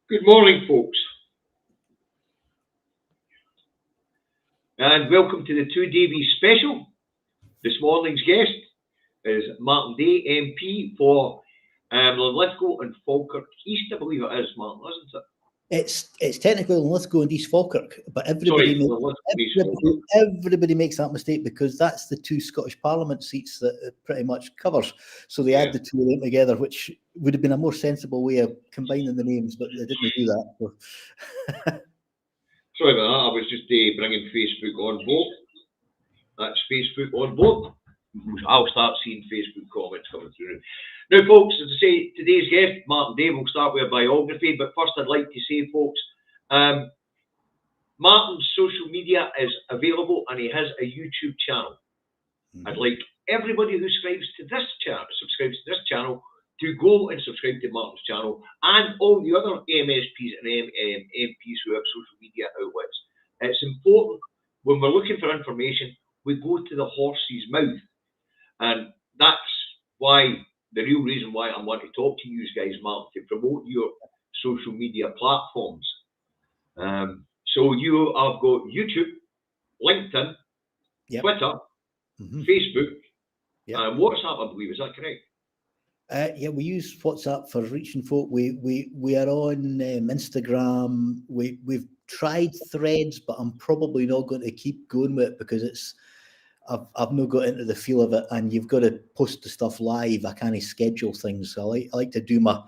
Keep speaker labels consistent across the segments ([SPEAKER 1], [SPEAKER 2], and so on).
[SPEAKER 1] Good morning, folks, and welcome to the 2Davy special. This morning's guest is Martyn Day, MP for Linlithgow and Falkirk East, I believe it is, Martyn, isn't it?
[SPEAKER 2] It's technically Linlithgow and East Falkirk, but everybody makes that mistake because that's the two Scottish Parliament seats that it pretty much covers. So they add the two of them together, which would have been a more sensible way of combining the names, but they didn't do that. So.
[SPEAKER 1] Sorry about that. I was just bringing Facebook on board. That's Facebook on board. I'll start seeing Facebook comments coming through. Now, folks, as I say, today's guest, Martyn Day, will start with a biography. But first, I'd like to say, folks, Martyn's social media is available and he has a YouTube channel. I'd like everybody who subscribes to this channel to go and subscribe to Martyn's channel and all the other MSPs and MPs who have social media outlets. It's important when we're looking for information, we go to the horse's mouth. And that's why, the real reason why I want to talk to you guys, Martyn, to promote your social media platforms. So you have got YouTube, LinkedIn, Twitter, Facebook, and WhatsApp, I believe. Is that correct?
[SPEAKER 2] Yeah, we use WhatsApp for reaching folk. We are on Instagram. We've tried Threads, but I'm probably not going to keep going with it because I've not got into the feel of it, and you've got to post the stuff live. I can't schedule things. So I like to do my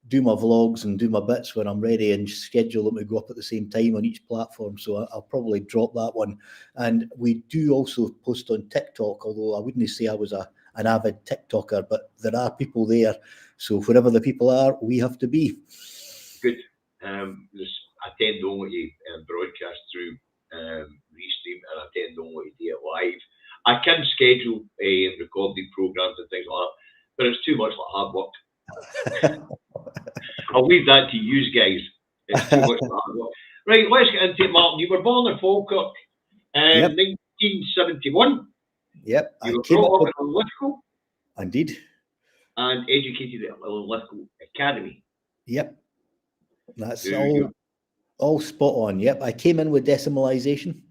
[SPEAKER 2] vlogs and do my bits when I'm ready and schedule them to go up at the same time on each platform. So I'll probably drop that one. And we do also post on TikTok, although I wouldn't say I was an avid TikToker, but there are people there. So wherever the people are, we have to be.
[SPEAKER 1] Good. I tend only to broadcast through Restream, and I tend only to do it live. I can schedule recorded programs and things like that, but it's too much like hard work. I'll leave that to you guys. It's too much like hard work. Right, let's get into it, Martyn. You were born in Falkirk in 1971.
[SPEAKER 2] Yep.
[SPEAKER 1] You were brought up in Linlithgow.
[SPEAKER 2] Indeed.
[SPEAKER 1] And educated at Linlithgow Academy.
[SPEAKER 2] Yep. That's all spot on. Yep. I came in with decimalisation,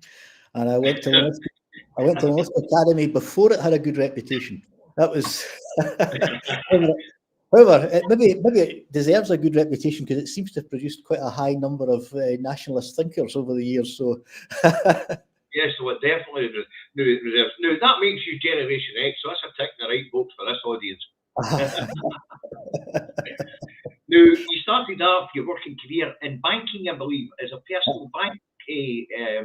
[SPEAKER 2] and I went to Linlithgow Academy before it had a good reputation. That was. However, maybe it deserves a good reputation because it seems to have produced quite a high number of nationalist thinkers over the years. So.
[SPEAKER 1] Yes, so it definitely reserves. Now, that makes you Generation X, so that's a tick in the right box for this audience. Now, you started off your working career in banking, I believe, as a personal bank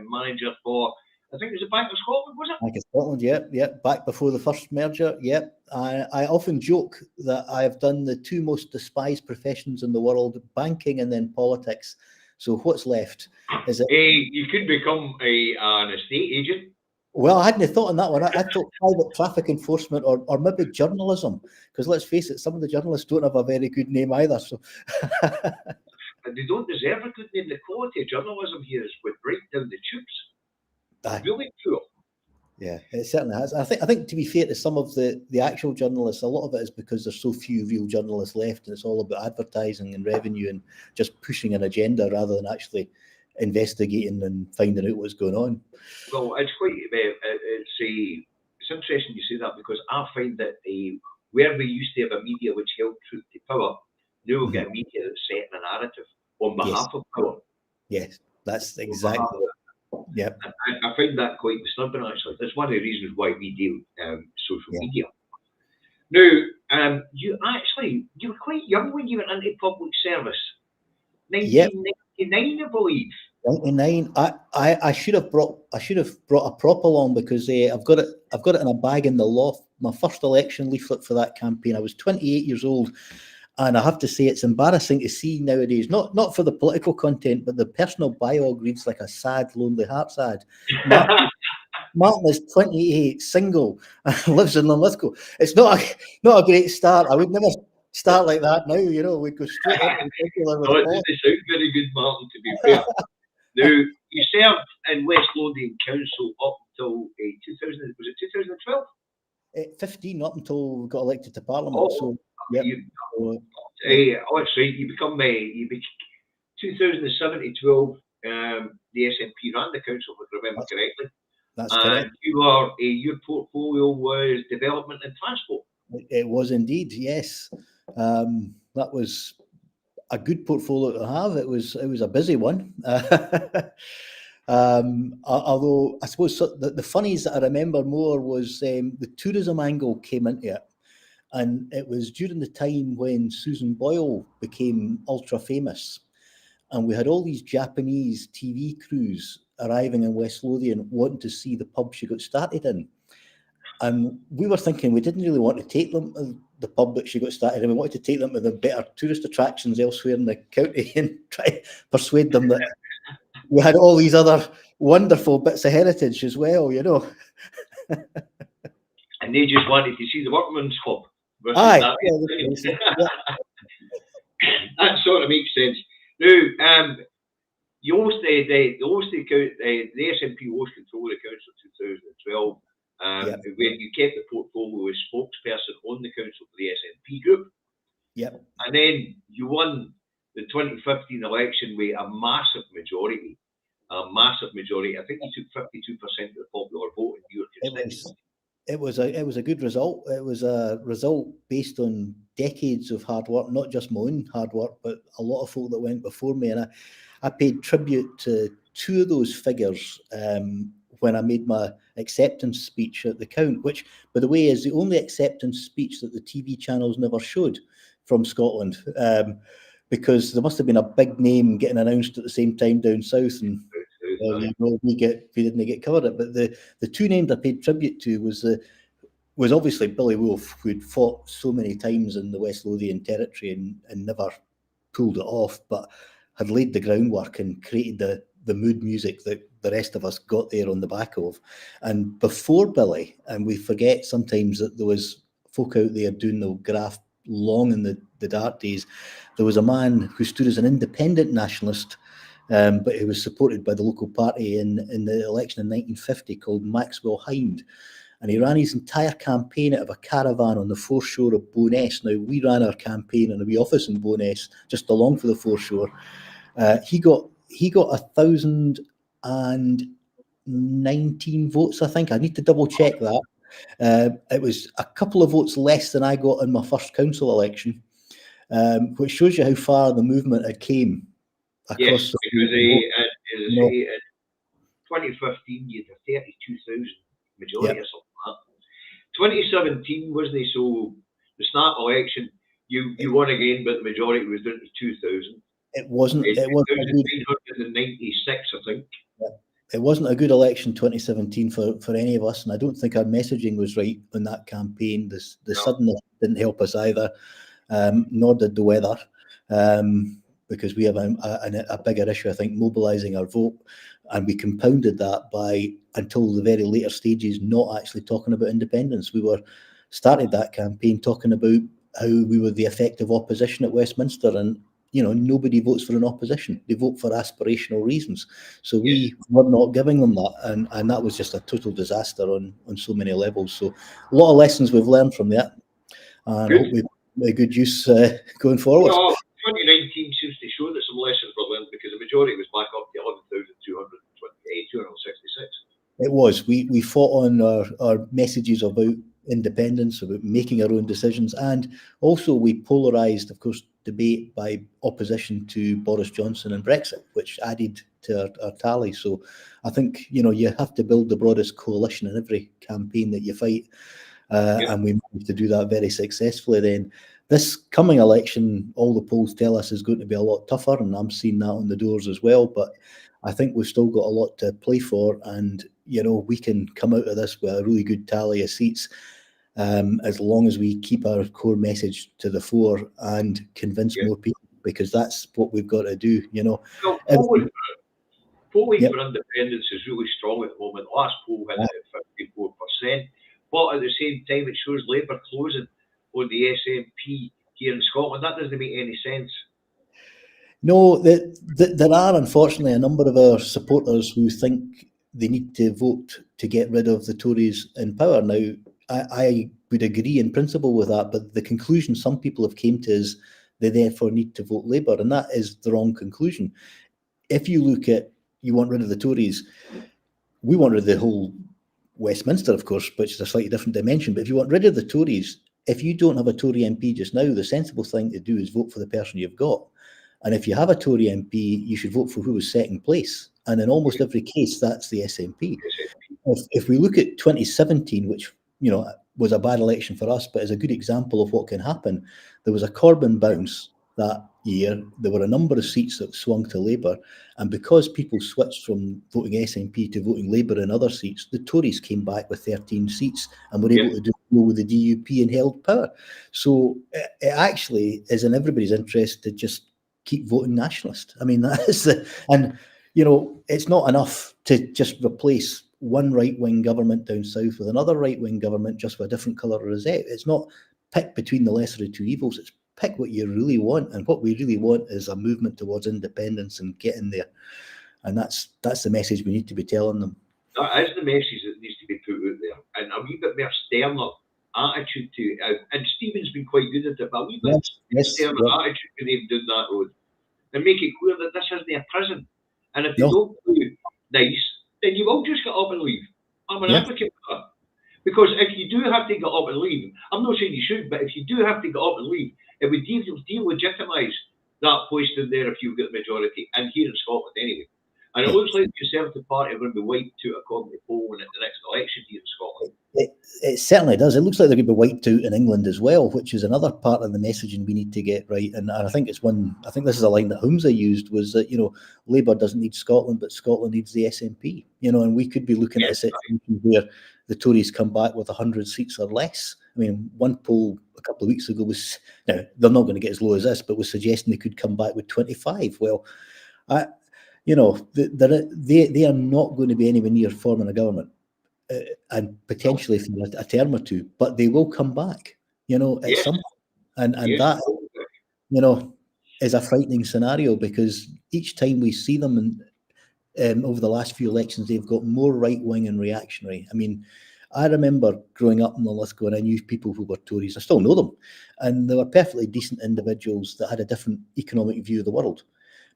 [SPEAKER 1] manager for, I think it was the Bank of Scotland, was it?
[SPEAKER 2] Bank of Scotland, yep. Back before the first merger, yep. I often joke that I have done the two most despised professions in the world, banking and then politics. So what's left? Is it?
[SPEAKER 1] You could become an estate agent.
[SPEAKER 2] Well, I hadn't thought on that one. I thought private traffic enforcement or maybe journalism, because let's face it, some of the journalists don't have a very good name either. So,
[SPEAKER 1] and they don't deserve a good name. The quality of journalism here is what break down the tubes. Really cool.
[SPEAKER 2] Yeah, it certainly has. I think to be fair to some of the actual journalists, a lot of it is because there's so few real journalists left, and it's all about advertising and revenue and just pushing an agenda rather than actually investigating and finding out what's going on.
[SPEAKER 1] Well, it's quite it's interesting you say that, because I find that where we used to have a media which held truth to power, now we've got a media that's setting a narrative on behalf of power.
[SPEAKER 2] Yes, that's exactly it. Yep.
[SPEAKER 1] I find that quite disturbing, actually. That's one of the reasons why we do social media. Now, you were quite young when you went into public service. 1999, I believe.
[SPEAKER 2] 99. I should have brought a prop along because I've got it in a bag in the loft. My first election leaflet for that campaign. I was 28 years old. And I have to say, it's embarrassing to see nowadays, not for the political content, but the personal biog reads like a sad, lonely Hearts ad. Martyn is 28, single, and lives in Linlithgow. It's not a great start. I would never start like that now, we'd go straight into the
[SPEAKER 1] It doesn't sound very good, Martyn, to be fair. Now, you served in West Lothian Council up until 2012?
[SPEAKER 2] 15, up until we got elected to Parliament.
[SPEAKER 1] That's right. You 2007 to 12, the SNP ran the council, if I remember correctly.
[SPEAKER 2] That's
[SPEAKER 1] And
[SPEAKER 2] correct.
[SPEAKER 1] your portfolio was development and transport.
[SPEAKER 2] It was indeed, yes. That was a good portfolio to have. It was a busy one. Although I suppose the funnies that I remember more was the tourism angle came into it. And it was during the time when Susan Boyle became ultra famous. And we had all these Japanese TV crews arriving in West Lothian wanting to see the pub she got started in. And we were thinking we didn't really want to take them to the pub that she got started in. We wanted to take them to the better tourist attractions elsewhere in the county and try to persuade them that we had all these other wonderful bits of heritage as well, you know.
[SPEAKER 1] And they just wanted to see the workman's club.
[SPEAKER 2] Aye,
[SPEAKER 1] That sort of makes sense. Now, you also, the SNP lost control of the council in 2012. Where you kept the portfolio as spokesperson on the council for the SNP group.
[SPEAKER 2] Yep.
[SPEAKER 1] And then you won the 2015 election with a massive majority. I think you took 52% of the popular vote in your constituency.
[SPEAKER 2] It was a good result. It was a result based on decades of hard work, not just my own hard work, but a lot of folk that went before me. And I paid tribute to two of those figures when I made my acceptance speech at the count, which, by the way, is the only acceptance speech that the TV channels never showed from Scotland, because there must have been a big name getting announced at the same time down south, and we didn't get covered it. But the two names I paid tribute to was obviously Billy Wolfe, who'd fought so many times in the West Lothian territory and never pulled it off, but had laid the groundwork and created the mood music that the rest of us got there on the back of. And before Billy, and we forget sometimes that there was folk out there doing the graft long in the dark days, there was a man who stood as an independent nationalist, but he was supported by the local party in the election in 1950, called Maxwell Hind. And he ran his entire campaign out of a caravan on the foreshore of Bo'ness. Now, we ran our campaign in a wee office in Bo'ness, just along for the foreshore. He got 1,019 votes, I think. I need to double check that. It was a couple of votes less than I got in my first council election, which shows you how far the movement had came across.
[SPEAKER 1] Yes, because in 2015 you had a 32,000 majority or something like that. 2017 wasn't it? So the snap election, you won again, but the majority was down to 2,000.
[SPEAKER 2] It wasn't. It wasn't
[SPEAKER 1] 996, I think.
[SPEAKER 2] Yeah. It wasn't a good election, 2017, for any of us, and I don't think our messaging was right on that campaign. The suddenness didn't help us either, nor did the weather, because we have a bigger issue, I think, mobilising our vote, and we compounded that by, until the very later stages, not actually talking about independence. We started that campaign talking about how we were the effective opposition at Westminster, and nobody votes for an opposition. They vote for aspirational reasons. So we were not giving them that. And that was just a total disaster on so many levels. So a lot of lessons we've learned from that. And I hope we've made good use going forward.
[SPEAKER 1] 2019 seems to show that some lessons were learned, because the majority was back up to 11,266.
[SPEAKER 2] It was. We fought on our messages about independence, about making our own decisions, and also we polarised, of course, debate by opposition to Boris Johnson and Brexit, which added to our tally. So I think you have to build the broadest coalition in every campaign that you fight, and we managed to do that very successfully. Then this coming election, all the polls tell us, is going to be a lot tougher, and I'm seeing that on the doors as well. But I think we've still got a lot to play for, and we can come out of this with a really good tally of seats, as long as we keep our core message to the fore and convince more people, because that's what we've got to do.
[SPEAKER 1] Polling for independence is really strong at the moment. The last poll had it at 54%, but at the same time it shows Labour closing on the SNP here in Scotland. That doesn't make any sense.
[SPEAKER 2] No, there are unfortunately a number of our supporters who think they need to vote to get rid of the Tories in power. Now, I would agree in principle with that, but the conclusion some people have came to is they therefore need to vote Labour. And that is the wrong conclusion. If you look at, you want rid of the Tories, we want rid of the whole Westminster, of course, which is a slightly different dimension. But if you want rid of the Tories, if you don't have a Tory MP just now, the sensible thing to do is vote for the person you've got. And if you have a Tory MP, you should vote for who was second place. And in almost every case, that's the SNP. If we look at 2017, which, you know, was a bad election for us, but is a good example of what can happen, there was a Corbyn bounce that year. There were a number of seats that swung to Labour. And because people switched from voting SNP to voting Labour in other seats, the Tories came back with 13 seats and were able to do with the DUP and held power. So it actually is in everybody's interest to just keep voting nationalist. I mean, that is and, you know, it's not enough to just replace one right-wing government down south with another right-wing government just with a different colour of rosette. It's not pick between the lesser of two evils. It's pick what you really want. And what we really want is a movement towards independence and getting there. And that's the message we need to be telling them.
[SPEAKER 1] That is the message that needs to be put out there. And a wee bit more sterner attitude to it. And Stephen's been quite good at it, but a wee bit sterner attitude when they've done that road. And make it clear that this isn't a prison. And if they don't do nice, then you will just get up and leave. I'm an advocate for that. Because if you do have to get up and leave, I'm not saying you should, but if you do have to get up and leave, it would delegitimise that posting there if you've got the majority, and here in Scotland anyway. And it looks like the Conservative Party are going to be wiped out according to polling at the next election here in Scotland.
[SPEAKER 2] It certainly does. It looks like they're going to be wiped out in England as well, which is another part of the messaging we need to get right. And I think it's one. I think this is a line that Humza used, was that, you know, Labour doesn't need Scotland, but Scotland needs the SNP. You know, and we could be looking at a situation where the Tories come back with 100 seats or less. I mean, one poll a couple of weeks ago was, now they're not going to get as low as this, but was suggesting they could come back with 25. Well, you know, they are not going to be anywhere near forming a government. And potentially for a term or two, but they will come back, you know, at some point. And that, you know, is a frightening scenario, because each time we see them over the last few elections, they've got more right-wing and reactionary. I mean, I remember growing up in Lithgow, and I knew people who were Tories. I still know them, and they were perfectly decent individuals that had a different economic view of the world.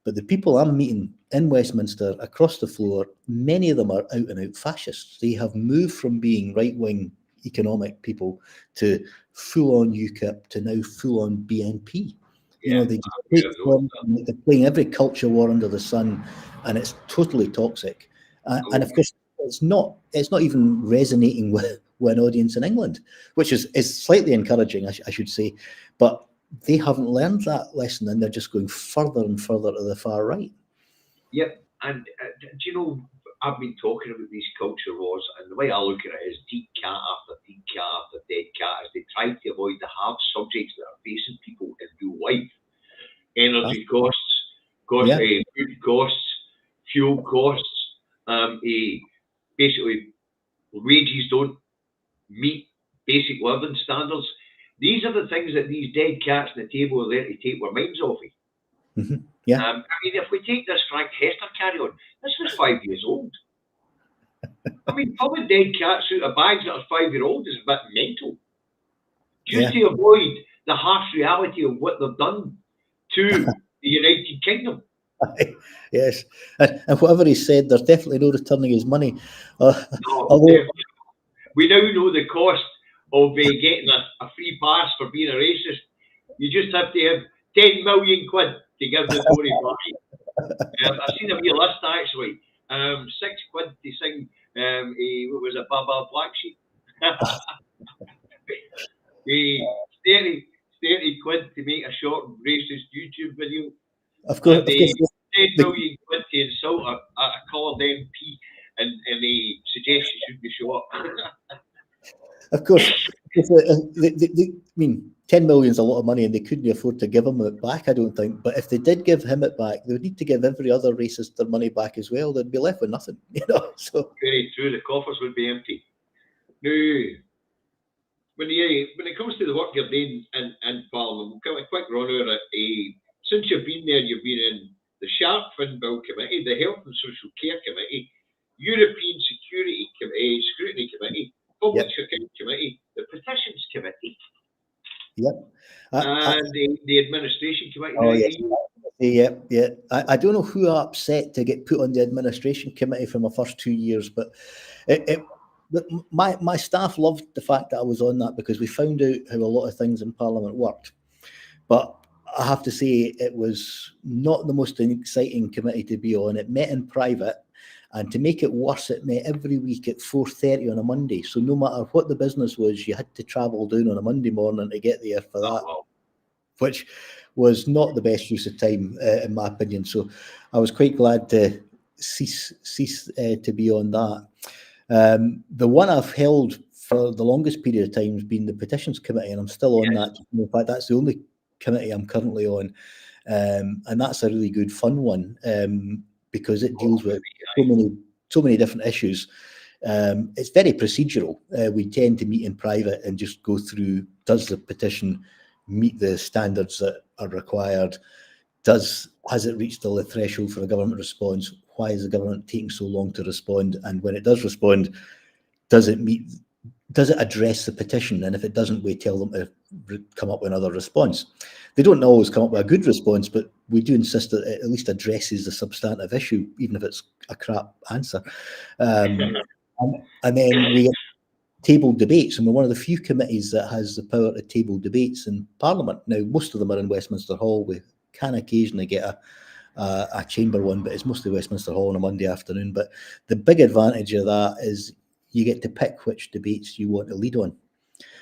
[SPEAKER 2] But the people I'm meeting in Westminster, across the floor, many of them are out-and-out fascists. They have moved from being right-wing economic people to full-on UKIP to now full-on BNP. You know, they just they're playing every culture war under the sun, and it's totally toxic. And of course, it's not even resonating with an audience in England, which is slightly encouraging, I should say. But they haven't learned that lesson, and they're just going further and further to the far right.
[SPEAKER 1] Yep, and do you know, I've been talking about these culture wars, and the way I look at it is dead cat after dead cat after dead cat, as they try to avoid the hard subjects that are facing people in real life. Energy costs, food costs, fuel costs, basically wages don't meet basic living standards. These are the things that these dead cats on the table are there to take our minds off of.
[SPEAKER 2] Mm-hmm. Yeah.
[SPEAKER 1] I mean, if we take this Frank Hester carry on, this was 5 years old. I mean, pulling dead cats out of bags that are 5-year-old is a bit mental. Just to avoid the harsh reality of what they've done to the United Kingdom.
[SPEAKER 2] Yes. And whatever he said, there's definitely no returning his money.
[SPEAKER 1] No, we now know the cost of getting a free pass for being a racist. You just have to have 10 million quid to give the Tory party. I've seen a wee list actually. 6 quid to sing what was it, Baba Black Sheep. 30 quid to make a short racist YouTube video.
[SPEAKER 2] Of course,
[SPEAKER 1] 10 million quid to insult a coloured MP and they suggest you should be shot.
[SPEAKER 2] Of course, I mean, 10 million is a lot of money, and they couldn't afford to give him it back, I don't think. But if they did give him it back, they would need to give every other racist their money back as well. They'd be left with nothing, you know. So
[SPEAKER 1] very true. The coffers would be empty. Now, when it comes to the work you're doing in Parliament, we'll give a quick run over it. Since you've been there, you've been in the Sharp Fin Bill Committee, the Health and Social Care Committee, European Security Scrutiny Committee, Public Security Committee, the Petitions Committee.
[SPEAKER 2] Yep.
[SPEAKER 1] And the administration committee.
[SPEAKER 2] Oh, yes. Yeah. I don't know who I upset to get put on the administration committee for my first 2 years, but my staff loved the fact that I was on that because we found out how a lot of things in Parliament worked. But I have to say it was not the most exciting committee to be on. It met in private, and to make it worse, it met every week at 4:30 on a Monday. So no matter what the business was, you had to travel down on a Monday morning to get there for that.
[SPEAKER 1] Wow.
[SPEAKER 2] Which was not the best use of time, in my opinion. So I was quite glad to cease to be on that. The one I've held for the longest period of time has been the Petitions Committee, and I'm still on that. In fact, that's the only committee I'm currently on. And that's a really good fun one because it deals with so many different issues. It's very procedural. We tend to meet in private and just go through, does the petition meet the standards that are required? Has it reached all the threshold for a government response? Why is the government taking so long to respond? And when it does respond, does it address the petition? And if it doesn't, we tell them to come up with another response. They don't always come up with a good response, but we do insist that it at least addresses the substantive issue, even if it's a crap answer. And then we table debates, and we're one of the few committees that has the power to table debates in Parliament. Now, most of them are in Westminster Hall. We can occasionally get a chamber one, but it's mostly Westminster Hall on a Monday afternoon. But the big advantage of that is you get to pick which debates you want to lead on.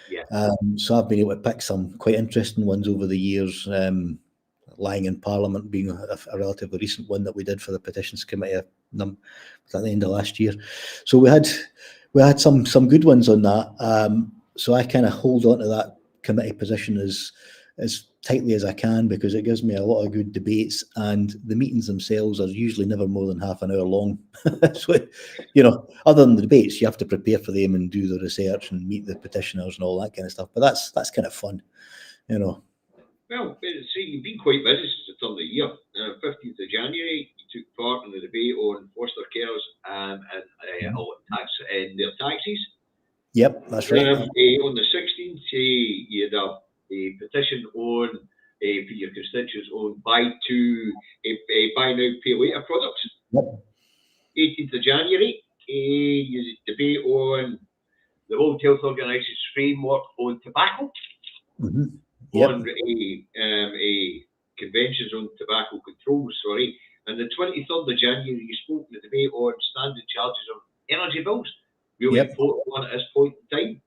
[SPEAKER 1] Yeah.
[SPEAKER 2] So I've been able to pick some quite interesting ones over the years. Lying in Parliament being a relatively recent one that we did for the Petitions Committee at the end of last year. So we had some good ones on that. So I kind of hold on to that committee position as tightly as I can because it gives me a lot of good debates, and the meetings themselves are usually never more than half an hour long. So, other than the debates, you have to prepare for them and do the research and meet the petitioners and all that kind of stuff. But that's kind of fun,
[SPEAKER 1] Well, see, you've been quite busy since the turn of the year. 15th of January, you took part in the debate on foster carers and their taxis.
[SPEAKER 2] Yep, that's right.
[SPEAKER 1] On the 16th, you had a petition on for your constituents on buy now, pay later products.
[SPEAKER 2] Yep.
[SPEAKER 1] 18th of January, you debate on the World Health Organization's framework on tobacco.
[SPEAKER 2] Mm-hmm. Yep.
[SPEAKER 1] On conventions on tobacco control, and the 23rd of January you spoke in the debate on standing charges on energy bills. Really important one at this point in time.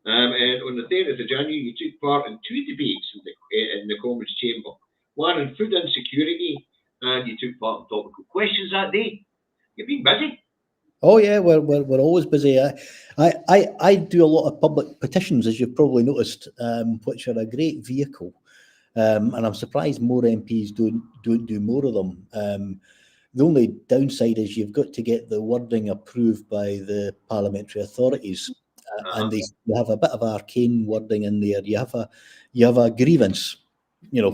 [SPEAKER 1] And on the 30th of January you took part in two debates in the Commons Chamber. One on food insecurity, and you took part in topical questions that day. You've been busy.
[SPEAKER 2] Oh yeah, we're always busy. I do a lot of public petitions, as you've probably noticed, which are a great vehicle, and I'm surprised more MPs don't do more of them. The only downside is you've got to get the wording approved by the parliamentary authorities, and they have a bit of arcane wording in there. You have a grievance,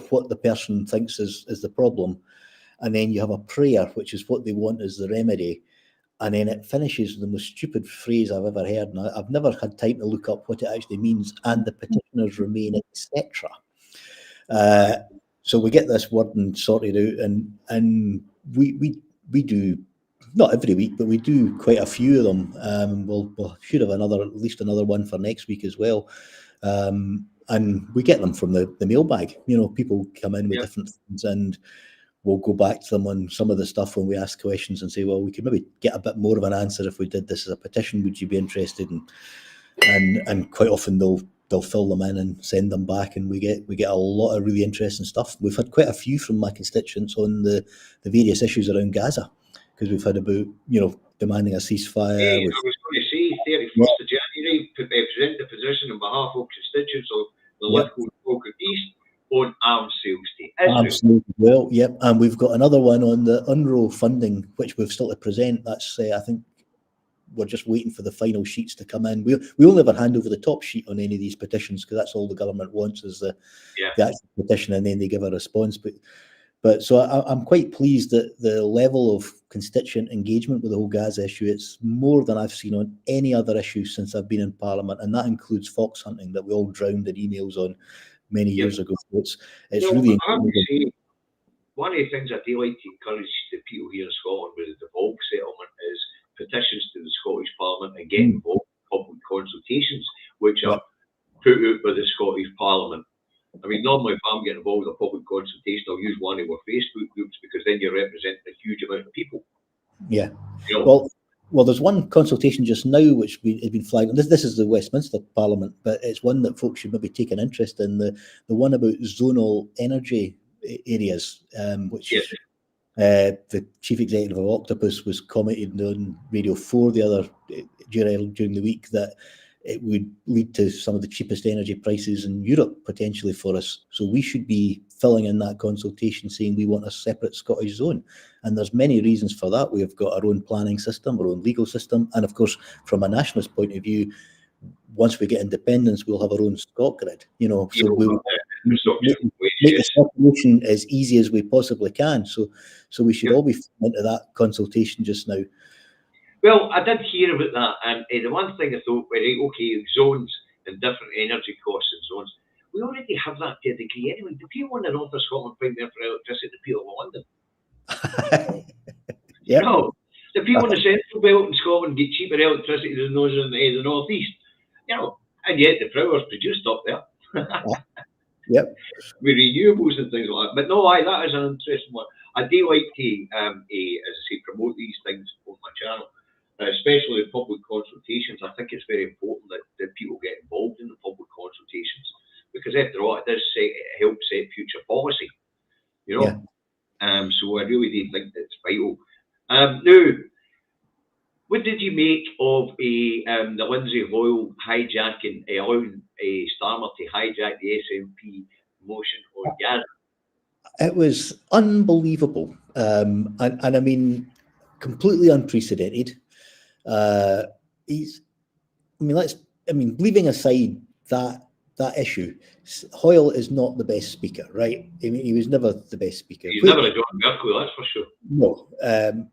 [SPEAKER 2] what the person thinks is the problem, and then you have a prayer, which is what they want as the remedy. And then it finishes with the most stupid phrase I've ever heard. And I've never had time to look up what it actually means. And the petitioners remain, etc. So we get this wording sorted out, and we do, not every week, but we do quite a few of them. We'll should have at least another one for next week as well. And we get them from the mailbag. People come in with different things, and we'll go back to them on some of the stuff when we ask questions and say, well, we could maybe get a bit more of an answer if we did this as a petition. Would you be interested? And quite often they'll fill them in and send them back, and we get a lot of really interesting stuff. We've had quite a few from my constituents on the various issues around Gaza, because we've had about demanding a ceasefire.
[SPEAKER 1] I was going to say 31st of January, present the position on behalf of constituents of the Lithgow and Falkirk East on arms sales to Israel.
[SPEAKER 2] Absolutely. Well, yep. And we've got another one on the UNRWA funding, which we've still to present. That's I think we're just waiting for the final sheets to come in. We only ever hand over the top sheet on any of these petitions, because that's all the government wants is the actual petition, and then they give a response. But so I'm quite pleased that the level of constituent engagement with the whole Gaza issue, it's more than I've seen on any other issue since I've been in Parliament, and that includes fox hunting that we all drowned in emails on many years ago. So it's
[SPEAKER 1] Well,
[SPEAKER 2] really
[SPEAKER 1] I have to
[SPEAKER 2] encouraging.
[SPEAKER 1] say, one of the things I do like to encourage the people here in Scotland with the devolved settlement is petitions to the Scottish Parliament and get involved in public consultations, which are
[SPEAKER 2] Yep.
[SPEAKER 1] put out by the Scottish Parliament. I mean, normally if I'm getting involved in a public consultation, I'll use one of our Facebook groups because then you're representing a huge amount of people.
[SPEAKER 2] Yeah.
[SPEAKER 1] You know?
[SPEAKER 2] Well, there's one consultation just now which has been flagged, and this is the Westminster Parliament, but it's one that folks should maybe take an interest in, the one about zonal energy areas, which
[SPEAKER 1] Yes.
[SPEAKER 2] the chief executive of Octopus was commenting on Radio 4 the other during the week, that it would lead to some of the cheapest energy prices in Europe potentially for us. So we should be filling in that consultation saying we want a separate Scottish zone. And there's many reasons for that. We've got our own planning system, our own legal system. And of course, from a nationalist point of view, once we get independence, we'll have our own Scot grid, you know, so we'll make the separation as easy as we possibly can. So we should all be into that consultation just now.
[SPEAKER 1] Well, I did hear about that, and the one thing I thought, right, okay, zones and different energy costs in zones, we already have that to a degree anyway. The people in the north of Scotland pay more for electricity than the people in London.
[SPEAKER 2] Yeah.
[SPEAKER 1] No, the people in the central belt in Scotland get cheaper electricity than those in the northeast. You know, and yet the power's produced up there.
[SPEAKER 2] Yep.
[SPEAKER 1] With renewables and things like that. But no, that is an interesting one. I do like to, as I say, promote these things on my channel. Especially the public consultations. I think it's very important that people get involved in the public consultations, because after all, it does help set future policy, you know. Yeah. So I really do think that's vital. Now, what did you make of the Lindsay Hoyle hijacking, allowing Starmer to hijack the SNP motion on Gaza?
[SPEAKER 2] It was unbelievable, and I mean, completely unprecedented. Leaving aside that issue, Hoyle is not the best speaker, right? I mean, he was never the best speaker.
[SPEAKER 1] He's never a John Merkel, that's for sure.
[SPEAKER 2] No,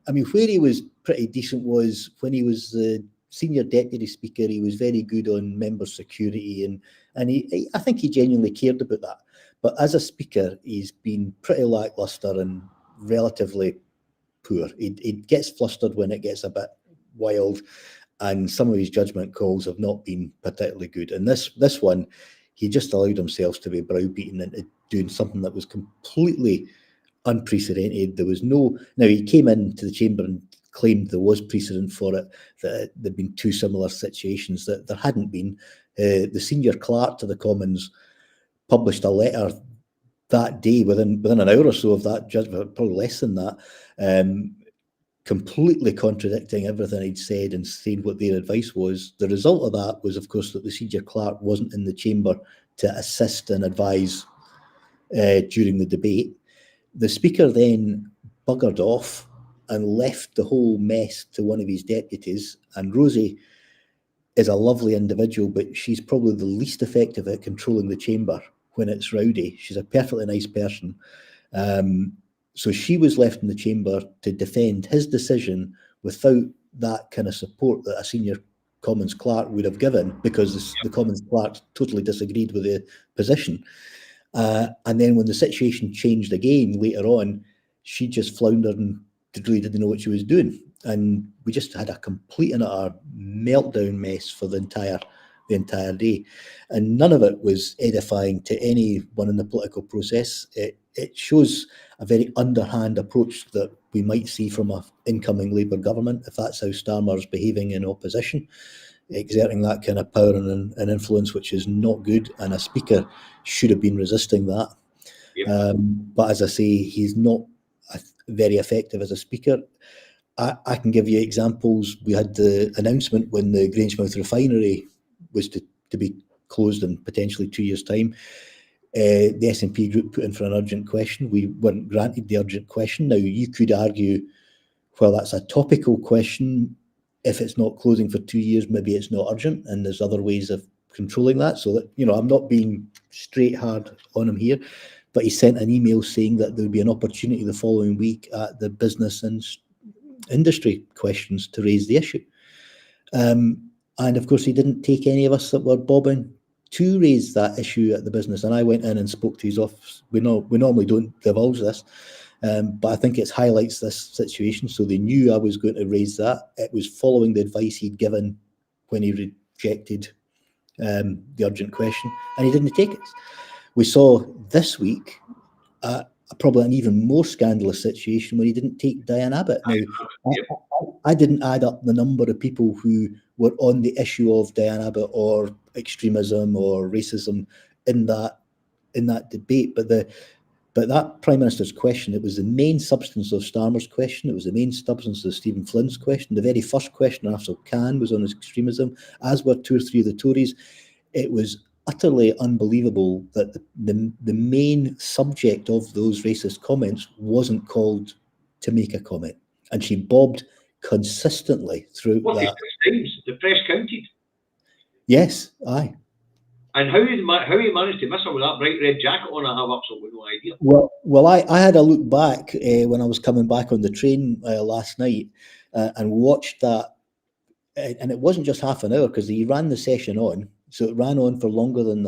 [SPEAKER 2] I mean, where he was pretty decent was when he was the senior deputy speaker. He was very good on member security, and I think he genuinely cared about that. But as a speaker, he's been pretty lackluster and relatively poor. He gets flustered when it gets a bit wild, and some of his judgment calls have not been particularly good. And this one, he just allowed himself to be browbeaten into doing something that was completely unprecedented. There was no. Now, he came into the chamber and claimed there was precedent for it, that there'd been two similar situations, that there hadn't been. The senior clerk to the Commons published a letter that day, within an hour or so of that judgment, probably less than that, completely contradicting everything he'd said and saying what their advice was. The result of that was, of course, that the senior clerk wasn't in the chamber to assist and advise during the debate. The speaker then buggered off and left the whole mess to one of his deputies. And Rosie is a lovely individual, but she's probably the least effective at controlling the chamber when it's rowdy. She's a perfectly nice person. So she was left in the chamber to defend his decision without that kind of support that a senior Commons clerk would have given, because the Commons clerk totally disagreed with the position. And then when the situation changed again later on, she just floundered and really didn't know what she was doing. And we just had a complete and utter meltdown mess for the entire day. And none of it was edifying to anyone in the political process. It shows a very underhand approach that we might see from an incoming Labour government, if that's how Starmer's behaving in opposition, exerting that kind of power and influence, which is not good, and a speaker should have been resisting that. Yep. But as I say, he's not very effective as a speaker. I can give you examples. We had the announcement when the Grangemouth refinery was to be closed in potentially 2 years' time. The SNP group put in for an urgent question. We weren't granted the urgent question. Now, you could argue, well, that's a topical question. If it's not closing for 2 years, maybe it's not urgent, and there's other ways of controlling that. So that, you know, I'm not being straight hard on him here, but he sent an email saying that there would be an opportunity the following week at the business and industry questions to raise the issue. And of course, he didn't take any of us that were bobbing to raise that issue at the business, and I went in and spoke to his office. We normally don't divulge this, but I think it highlights this situation. So they knew I was going to raise that. It was following the advice he'd given when he rejected the urgent question, and he didn't take it. We saw this week probably an even more scandalous situation when he didn't take Diane Abbott. Now, I didn't add up the number of people who were on the issue of Diane Abbott or extremism or racism in that debate, but that Prime Minister's question, it was the main substance of Starmer's question, it was the main substance of Stephen Flynn's question. The very first question Arthur Khan was on extremism, as were 2 or 3 of the Tories. It was utterly unbelievable that the main subject of those racist comments wasn't called to make a comment, and she bobbed consistently through that.
[SPEAKER 1] The press counted.
[SPEAKER 2] Yes, aye.
[SPEAKER 1] And how he managed to miss her with that bright red jacket on, I have absolutely no idea.
[SPEAKER 2] Well, I had a look back when I was coming back on the train last night and watched that, and it wasn't just half an hour because he ran the session on, so it ran on for longer than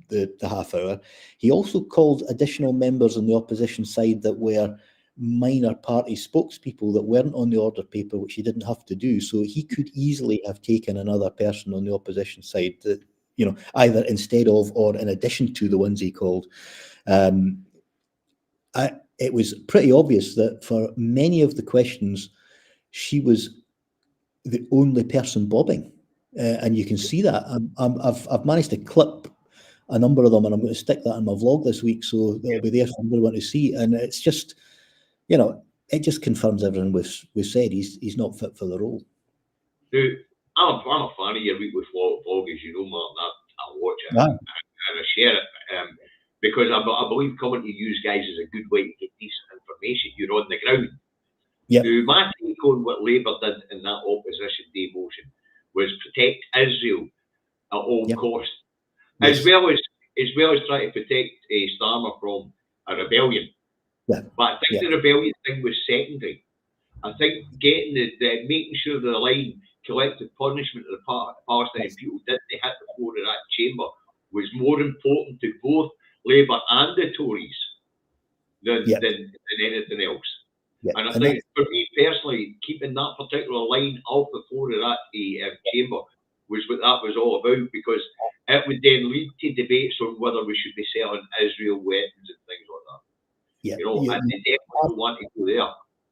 [SPEAKER 2] the half hour. He also called additional members on the opposition side that were minor party spokespeople that weren't on the order paper, which he didn't have to do. So he could easily have taken another person on the opposition side that, either instead of or in addition to the ones he called. It was pretty obvious that for many of the questions, she was the only person bobbing. And you can see that. I've managed to clip a number of them, and I'm going to stick that in my vlog this week, so it'll be there for everyone to see. And it's just, it just confirms everything we've said. He's not fit for the role.
[SPEAKER 1] I'm a fan of your weekly vlog, as you know, Martyn. I watch it and I share it because I believe coming to you guys is a good way to get decent information. You're on the ground.
[SPEAKER 2] Yeah.
[SPEAKER 1] My take on what Labour did in that opposition day motion was protect Israel at all costs, as well as try to protect Starmer from a rebellion.
[SPEAKER 2] Yeah.
[SPEAKER 1] But I think the rebellion thing was secondary. I think getting making sure the line collective punishment of the Palestinian people didn't hit the floor of that chamber was more important to both Labour and the Tories than anything else. Yeah. And I think for me personally, keeping that particular line off the floor of that chamber was what that was all about, because it would then lead to debates on whether we should be selling Israel weapons and things like that.
[SPEAKER 2] Yeah.
[SPEAKER 1] And they definitely don't want to go there.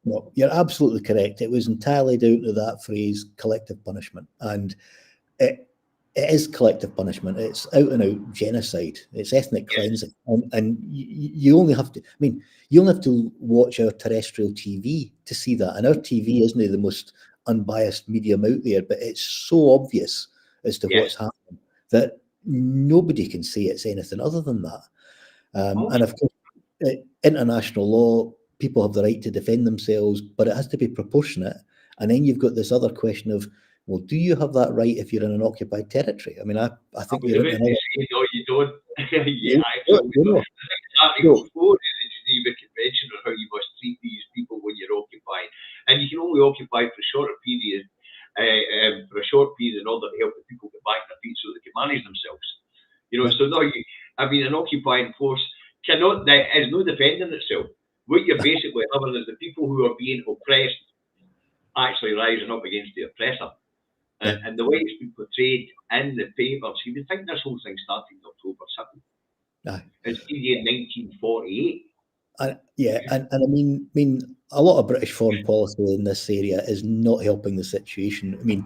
[SPEAKER 2] No, you're absolutely correct. It was entirely down to that phrase, collective punishment. And it is collective punishment. It's out and out genocide. It's ethnic cleansing. And you only have to, you only have to watch our terrestrial TV to see that. And our TV isn't the most unbiased medium out there, but it's so obvious as to what's happening that nobody can say it's anything other than that. And of course, international law, people have the right to defend themselves, but it has to be proportionate. And then you've got this other question of, well, do you have that right if you're in an occupied territory? I think you're in another...
[SPEAKER 1] No, you don't. Article 4 is the Geneva Convention on how you must treat these people when you're occupied. And you can only occupy for a short period in order to help the people get back on their feet so they can manage themselves. So no, an occupying force is no defending itself. What you're basically having is the people who are being oppressed actually rising up against the oppressor. And the way it's been portrayed in the papers, you would think this whole thing started in October 7th. It's in 1948.
[SPEAKER 2] And a lot of British foreign policy in this area is not helping the situation.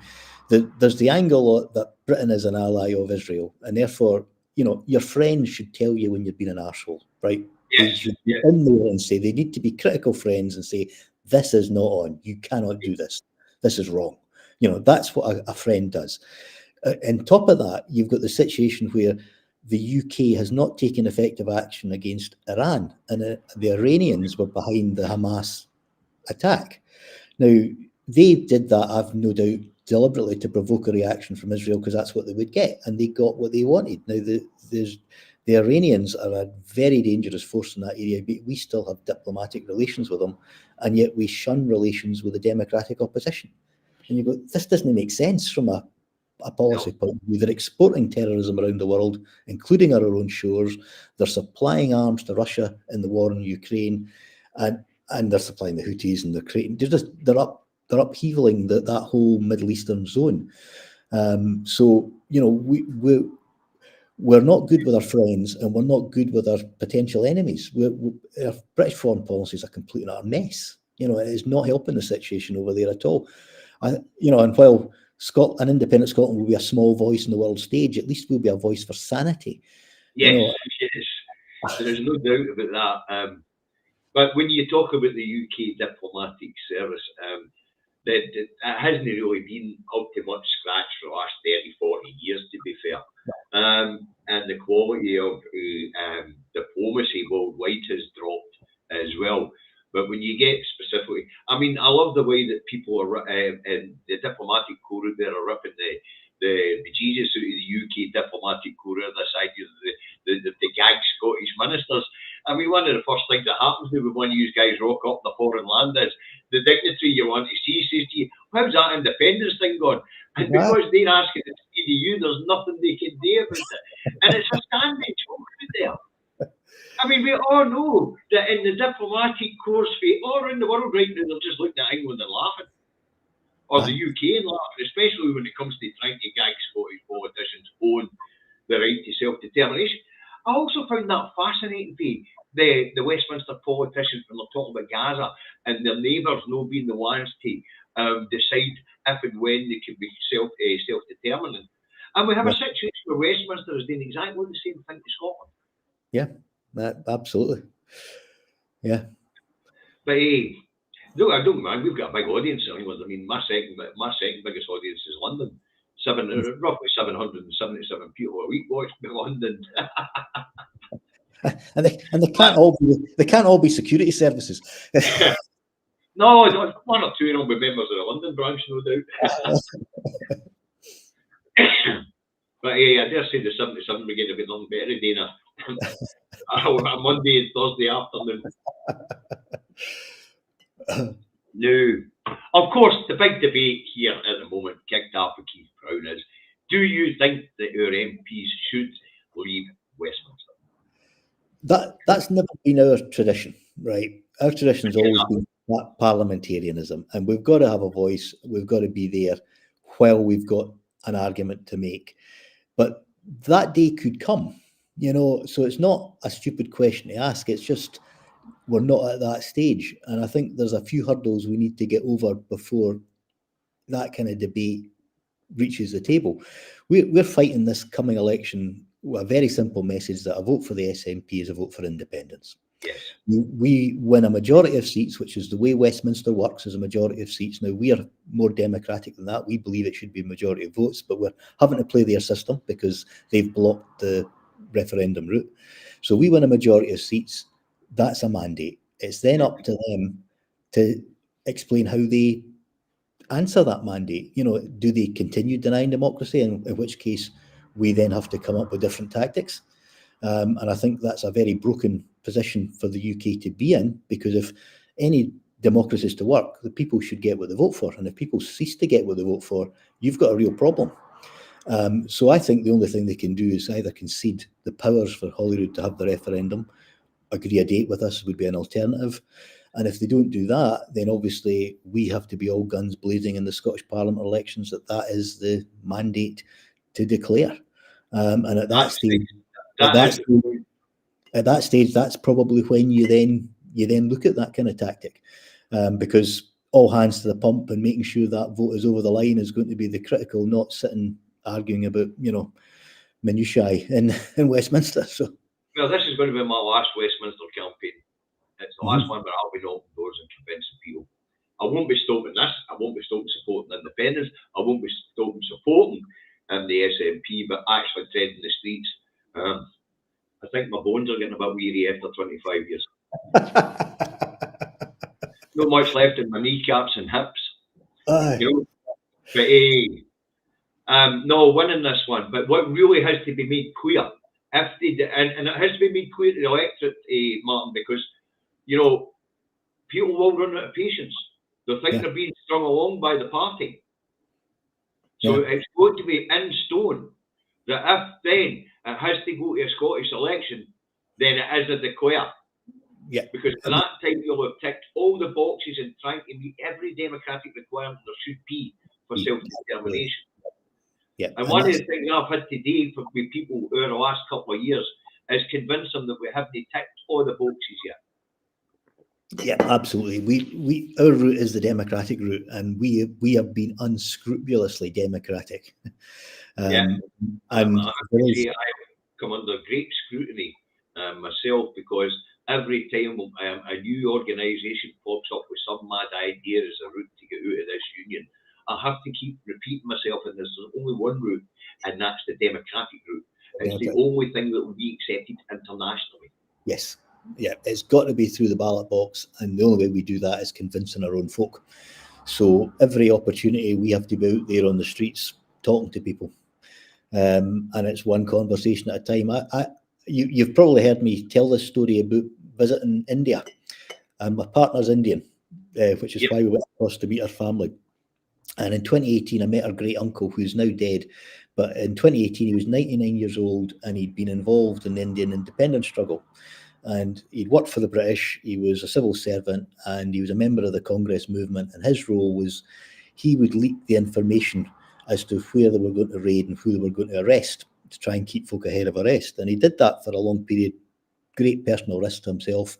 [SPEAKER 2] There's the angle that Britain is an ally of Israel, and therefore, your friends should tell you when you've been an arsehole, right? They should be in there and say they need to be critical friends and say, this is not on. You cannot do this. This is wrong. That's what a friend does. On top of that, you've got the situation where the UK has not taken effective action against Iran, and the Iranians were behind the Hamas attack. Now, they did that, I've no doubt, deliberately to provoke a reaction from Israel, because that's what they would get, and they got what they wanted. Now, the Iranians are a very dangerous force in that area, but we still have diplomatic relations with them, and yet we shun relations with the democratic opposition. And you go, this doesn't make sense from a a policy point of view. They're exporting terrorism around the world, including our own shores. They're supplying arms to Russia in the war in Ukraine, and they're supplying the Houthis, and they're upheavaling that whole Middle Eastern zone. So we're not good with our friends, and we're not good with our potential enemies. Our British foreign policy is a complete and utter mess. It is not helping the situation over there at all. And while an independent Scotland will be a small voice on the world stage, at least we'll be a voice for sanity.
[SPEAKER 1] Yes, there's no doubt about that. But when you talk about the UK diplomatic service, it hasn't really been up to much scratch for the last 30, 40 years, to be fair. And the quality of diplomacy worldwide has dropped as well. But when you get specifically, I love the way that people are in the diplomatic corps there are ripping the Jesus out of the UK diplomatic corps. This idea of the gag Scottish ministers. One of the first things that happens when one of you guys rock up the foreign land is the dignitary you want to see says to you, "How's that independence thing going?" And because they're asking it to you, there's nothing they can do about it. And it's a standing joke there. We all know that in the diplomatic corps all around the world right now, they're just looking at England and laughing. Or the UK and laughing, especially when it comes to trying to gag Scottish politicians own the right to self-determination. I also found that fascinating, the Westminster politicians, when they're talking about Gaza and their neighbours not being the ones to decide if and when they can be self-determinant. And we have a situation where Westminster is doing exactly the same thing to Scotland.
[SPEAKER 2] Yeah, absolutely. Yeah.
[SPEAKER 1] But no, I don't mind. We've got a big audience in England. My second biggest audience is London. Roughly 777 people a week watch me in London.
[SPEAKER 2] and they can't all be security services.
[SPEAKER 1] No, one or two of them will be members of the London branch, no doubt. But I dare say the 77 we're getting a bit long better than a Monday and Thursday afternoon. No. Of course, the big debate here at the moment, kicked off with Keith Brown, is, do you think that our MPs should leave Westminster?
[SPEAKER 2] That's never been our tradition, right? Our tradition's always been that parliamentarianism, and we've got to have a voice. We've got to be there while we've got an argument to make. But that day could come, so it's not a stupid question to ask. It's just we're not at that stage. And I think there's a few hurdles we need to get over before that kind of debate reaches the table. We're fighting this coming election with a very simple message that a vote for the SNP is a vote for independence.
[SPEAKER 1] Yes.
[SPEAKER 2] We win a majority of seats, which is the way Westminster works, as a majority of seats. Now, we are more democratic than that. We believe it should be a majority of votes, but we're having to play their system because they've blocked the referendum route. So we win a majority of seats. That's a mandate. It's then up to them to explain how they answer that mandate. Do they continue denying democracy, in which case we then have to come up with different tactics. And I think that's a very broken position for the UK to be in, because if any democracy is to work, the people should get what they vote for. And if people cease to get what they vote for, you've got a real problem. So I think the only thing they can do is either concede the powers for Holyrood to have the referendum, agree a date with us would be an alternative. And if they don't do that, then obviously we have to be all guns blazing in the Scottish Parliament elections that is the mandate to declare. And at that stage, that's probably when you then look at that kind of tactic, because all hands to the pump and making sure that vote is over the line is going to be the critical, not sitting arguing about minutiae in Westminster. So.
[SPEAKER 1] Well, this is going to be my last Westminster campaign. It's the last one where I'll be knocking doors and convincing people. I won't be stopping this. I won't be stopping supporting independence. I won't be stopping supporting the SNP, but actually treading the streets. I think my bones are getting a bit weary after 25 years. Not much left in my kneecaps and hips. But no, winning this one. But what really has to be made clear, and it has to be made clear to the electorate, Martyn, because people will run out of patience. They'll think they're being strung along by the party. So it's going to be in stone that if then it has to go to a Scottish election, then it is a declare.
[SPEAKER 2] Yeah.
[SPEAKER 1] Because by that time you'll have ticked all the boxes and trying to meet every democratic requirement there should be for self-determination.
[SPEAKER 2] Yeah.
[SPEAKER 1] And one of the things I've had to do with people over the last couple of years is convince them that we haven't ticked all the boxes yet.
[SPEAKER 2] Yeah, absolutely. Our route is the democratic route, and we have been unscrupulously democratic.
[SPEAKER 1] And I come under great scrutiny myself, because every time a new organisation pops up with some mad idea as a route to get out of this union, I have to keep repeating myself, and there's only one route, and that's the democratic route. It's the only thing that will be accepted internationally.
[SPEAKER 2] Yes. Yeah, it's got to be through the ballot box, and the only way we do that is convincing our own folk. So every opportunity we have to be out there on the streets talking to people, and it's one conversation at a time. You've probably heard me tell this story about visiting India, and my partner's Indian, which is why we went across to meet her family. And in 2018, I met her great uncle, who's now dead. But in 2018, he was 99 years old, and he'd been involved in the Indian independence struggle. And he'd worked for the British, he was a civil servant, and he was a member of the Congress movement. And his role was he would leak the information as to where they were going to raid and who they were going to arrest, to try and keep folk ahead of arrest. And he did that for a long period, great personal risk to himself.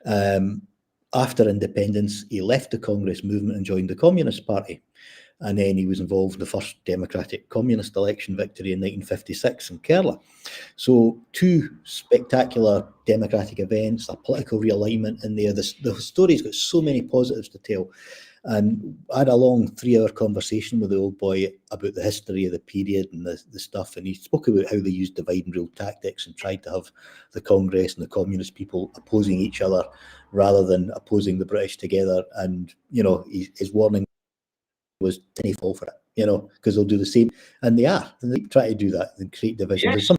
[SPEAKER 2] After independence, he left the Congress movement and joined the Communist Party. And then he was involved in the first democratic communist election victory in 1956 in Kerala. So 2 spectacular democratic events, a political realignment in there. The story's got so many positives to tell. And I had a long 3-hour conversation with the old boy about the history of the period and the stuff. And he spoke about how they used divide and rule tactics and tried to have the Congress and the communist people opposing each other rather than opposing the British together. And, you know, his warning was to fall for it, because they'll do the same, and they are, and they try to do that and create divisions.
[SPEAKER 1] Yes.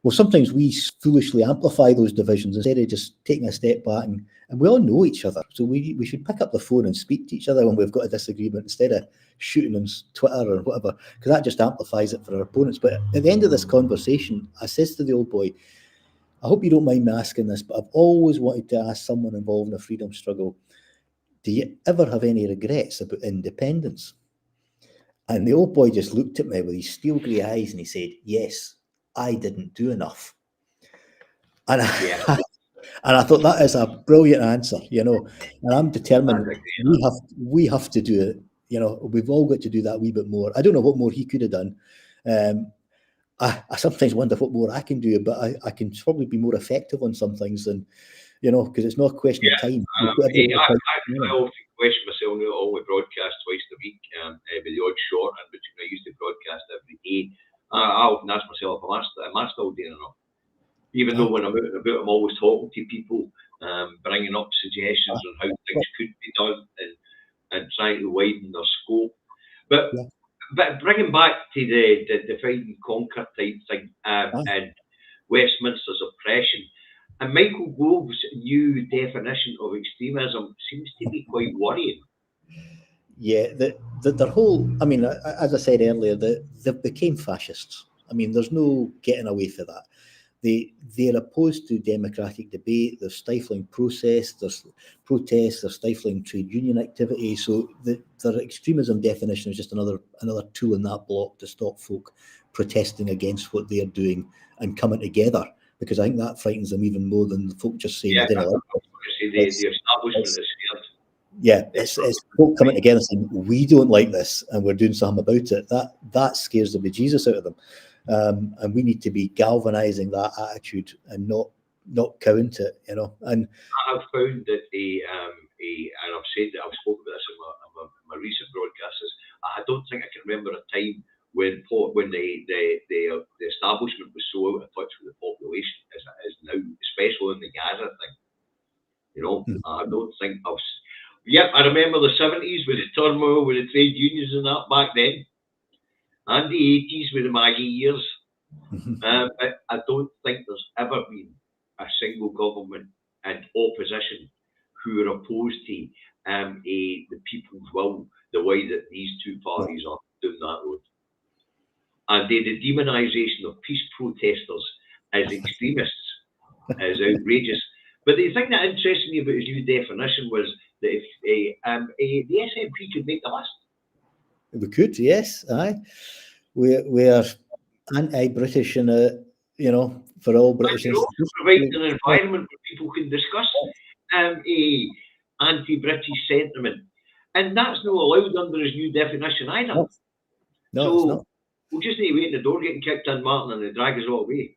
[SPEAKER 2] Sometimes we foolishly amplify those divisions instead of just taking a step back, and we all know each other, so we should pick up the phone and speak to each other when we've got a disagreement instead of shooting on Twitter or whatever, because that just amplifies it for our opponents. But at the end of this conversation, I says to the old boy, I hope you don't mind me asking this, but I've always wanted to ask someone involved in a freedom struggle, do you ever have any regrets about independence? And the old boy just looked at me with his steel grey eyes and he said, yes, I didn't do enough. And I thought that is a brilliant answer, and I'm determined we have to do it. We've all got to do that a wee bit more. I don't know what more he could have done. I sometimes wonder what more I can do, but I can probably be more effective on some things than, because it's not a question of time.
[SPEAKER 1] I often question myself now. I only broadcast twice a week, with the odd short, and between I used to broadcast every day. I often ask myself, am I still doing enough? Even though when I'm out and about, I'm always talking to people, bringing up suggestions on how things could be done, and trying to widen their scope. But bringing back to the divide and conquer type thing, and Westminster's oppression, and Michael Gove's new definition of extremism seems to be quite worrying.
[SPEAKER 2] Yeah, their whole, as I said earlier, they became fascists. There's no getting away from that. They're opposed to democratic debate. They're stifling process. There's protests. They're stifling trade union activity. So their extremism definition is just another tool in that block to stop folk protesting against what they're doing and coming together. Because I think that frightens them even more than the folk just saying,
[SPEAKER 1] the establishment is scared.
[SPEAKER 2] Yeah, it's folk coming together saying, we don't like this and we're doing something about it. That scares the bejesus out of them. And we need to be galvanizing that attitude and not cowing to it, And
[SPEAKER 1] I have found that and I've said that, I've spoken about this in my recent broadcasts, I don't think I can remember a time when the establishment was so out of touch with the population as it is now, especially in the Gaza thing. I don't think I remember the 70s with the turmoil with the trade unions and that back then, and the 80s with the Maggie years. But I don't think there's ever been a single government and opposition who are opposed to the people's will, the way that these two parties are doing that road. And the demonisation of peace protesters as extremists is outrageous. But the thing that interested me about his new definition was that if the SNP could make the list.
[SPEAKER 2] We could, yes, aye. We are anti-British in a, you know, for all British institutions.
[SPEAKER 1] Providing an environment where people can discuss anti-British sentiment, and that's not allowed under his new definition either.
[SPEAKER 2] No,
[SPEAKER 1] so
[SPEAKER 2] it's not.
[SPEAKER 1] We'll just need to wait in the door getting kicked in, Martyn, and they drag us all away.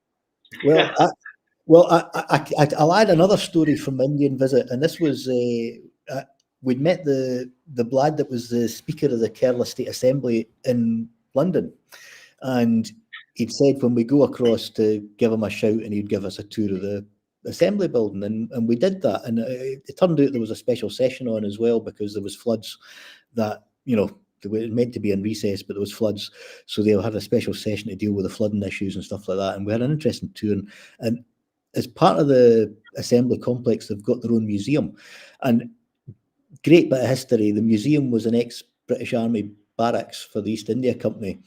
[SPEAKER 2] I'll add another story from the Indian visit, and this was we'd met the lad that was the Speaker of the Kerala State Assembly in London, and he'd said when we go across to give him a shout, and he'd give us a tour of the Assembly building, and we did that, and it turned out there was a special session on as well because there was floods that, you know, they were meant to be in recess, but there was floods, so they had a special session to deal with the flooding issues and stuff like that, and we had an interesting tour, and as part of the Assembly complex, they've got their own museum, and great bit of history. The museum was an ex-British Army barracks for the East India Company,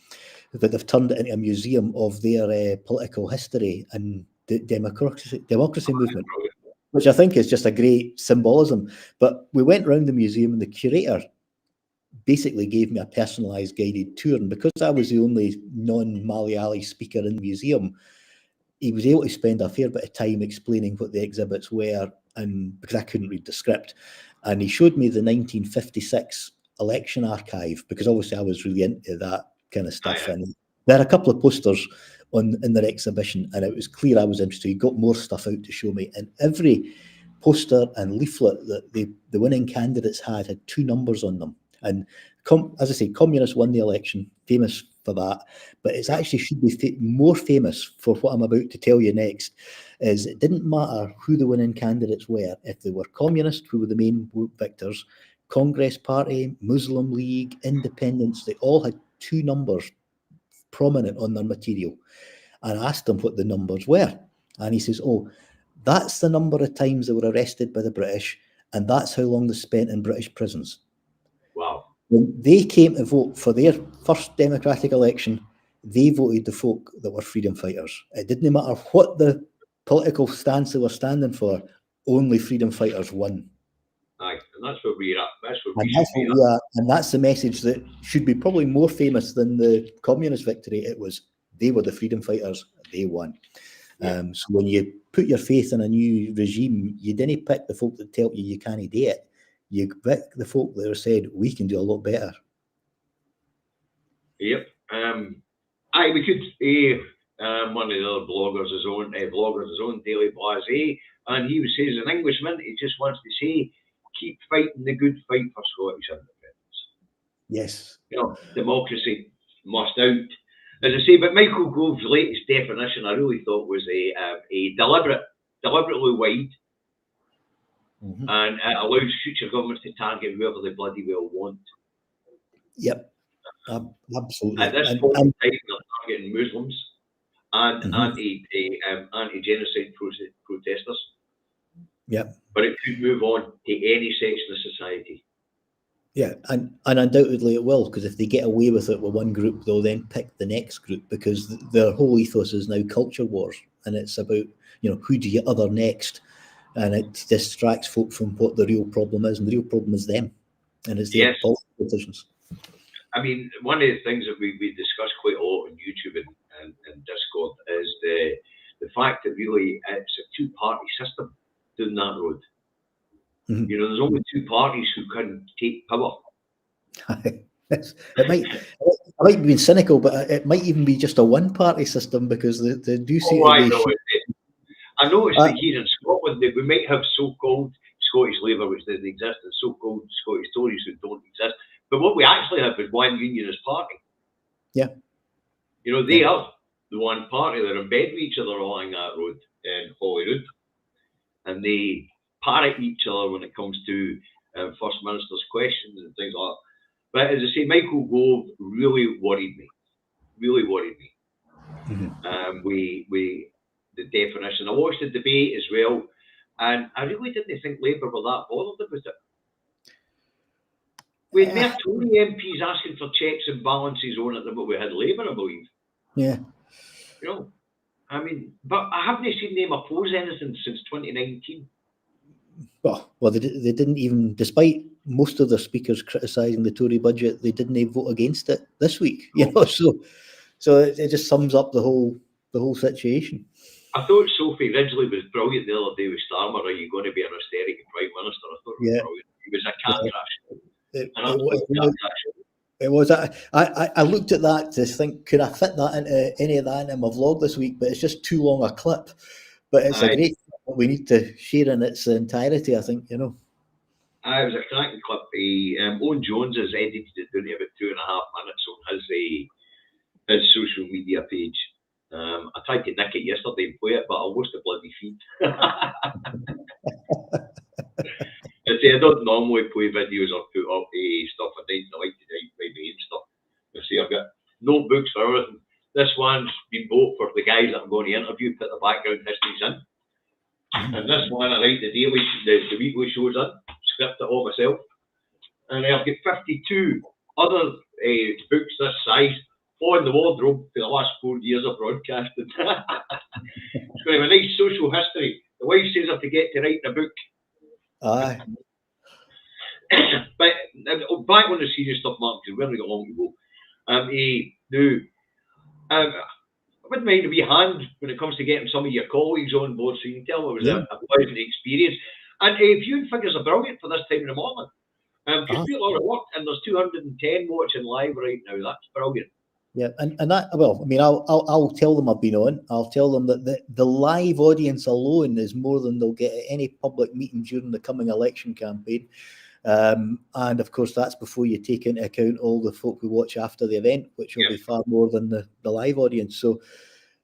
[SPEAKER 2] but they've turned it into a museum of their political history and the democracy movement, which I think is just a great symbolism. But we went around the museum, and the curator basically gave me a personalised guided tour, and because I was the only non-Malayali speaker in the museum, he was able to spend a fair bit of time explaining what the exhibits were, and because I couldn't read the script, and he showed me the 1956 election archive, because obviously I was really into that kind of stuff, and there are a couple of posters in their exhibition, and it was clear I was interested. He got more stuff out to show me, and every poster and leaflet that the winning candidates had two numbers on them. And as I say, communists won the election, famous for that, but it actually should be more famous for what I'm about to tell you next. Is it didn't matter who the winning candidates were, if they were communists, who were the main vote victors, Congress Party, Muslim League, Independents, they all had two numbers prominent on their material. And I asked him what the numbers were, and he says, "Oh, that's the number of times they were arrested by the British, and that's how long they spent in British prisons."
[SPEAKER 1] Wow.
[SPEAKER 2] When they came to vote for their first democratic election, they voted the folk that were freedom fighters. It didn't matter what the political stance they were standing for, only freedom fighters won.
[SPEAKER 1] Aye, and that's what we're at. That's what
[SPEAKER 2] And
[SPEAKER 1] we
[SPEAKER 2] that's
[SPEAKER 1] should
[SPEAKER 2] what
[SPEAKER 1] be
[SPEAKER 2] we
[SPEAKER 1] at.
[SPEAKER 2] are, and that's the message that should be probably more famous than the communist victory. It was, they were the freedom fighters, they won.
[SPEAKER 1] Yeah.
[SPEAKER 2] So when you put your faith in a new regime, you didn't pick the folk that tell you can't do it. You pick the folk that have said, we can do a lot better.
[SPEAKER 1] Yep. We could one of the other bloggers, his own Daily Blase, and he was saying, as an Englishman, he just wants to say, keep fighting the good fight for Scottish independence.
[SPEAKER 2] Yes.
[SPEAKER 1] You know, democracy must out. As I say, but Michael Gove's latest definition, I really thought was a deliberately wide, and it allows future governments to target whoever they bloody well want.
[SPEAKER 2] Yep, absolutely.
[SPEAKER 1] At this point in time, they're targeting Muslims and anti-genocide protesters.
[SPEAKER 2] Yep.
[SPEAKER 1] But it could move on to any section of society. Yeah,
[SPEAKER 2] and undoubtedly it will, because if they get away with it with one group, they'll then pick the next group, because their whole ethos is now culture wars, and it's about, who do you other next, and it distracts folk from what the real problem is, and the real problem is them, and it's their politicians.
[SPEAKER 1] I mean, one of the things that we discuss quite a lot on YouTube and Discord is the fact that really it's a two-party system down that road. There's only two parties who can take power.
[SPEAKER 2] I might be cynical, but it might even be just a one-party system, because they do seem to be...
[SPEAKER 1] I noticed that here in Scotland that we might have so-called Scottish Labour, which doesn't exist, and so-called Scottish Tories who don't exist. But what we actually have is one unionist party.
[SPEAKER 2] Yeah.
[SPEAKER 1] They are the one party. They're in bed with each other along that road in Holyrood. And they parrot each other when it comes to First Minister's questions and things like that. But as I say, Michael Gove really worried me. Really worried me. The definition. I watched the debate as well. And I really didn't think Labour were that bothered about it. We had more Tory MPs asking for checks and balances on it than what we had Labour, I believe.
[SPEAKER 2] Yeah.
[SPEAKER 1] You know, I mean, but I haven't seen them oppose anything since 2019.
[SPEAKER 2] Well, they didn't even, despite most of their speakers criticising the Tory budget, they didn't even vote against it this week. You know, so it just sums up the whole situation.
[SPEAKER 1] I thought Sophie Ridgely was brilliant the other day with Starmer. Are you going to be an austerity Prime Minister? I thought it was brilliant. He was a car crash.
[SPEAKER 2] It was. I looked at that to think, could I fit that into any of that in my vlog this week? But it's just too long a clip. But it's a great clip. We need to share in its entirety, I think, you know.
[SPEAKER 1] It was a cracking clip. Owen Jones has edited it down to about 2.5 minutes on his social media page. I tried to nick it yesterday and play it, but I lost the bloody feed. I don't normally play videos or put up stuff. I like to write my main stuff. I've got notebooks for everything. This one's been bought for the guys that I'm going to interview, put the background histories in. And this one I write the weekly shows in, script it all myself. And I've got 52 other books this size on the wardrobe for the last 4 years of broadcasting. It's going to have a nice social history. The wife says I have to get to write the book.
[SPEAKER 2] Aye.
[SPEAKER 1] But back on the serious stuff, Mark, because we've only got long to go. I wouldn't mind a wee hand when it comes to getting some of your colleagues on board, so you can tell it was a pleasant experience. And viewing figures are brilliant for this time in the morning. Because people are at work, and there's 210 watching live right now. That's brilliant.
[SPEAKER 2] Yeah, and that, well, I mean, I'll tell them I've been on. I'll tell them that the live audience alone is more than they'll get at any public meeting during the coming election campaign. And of course, that's before you take into account all the folk who watch after the event, which will be far more than the live audience. So,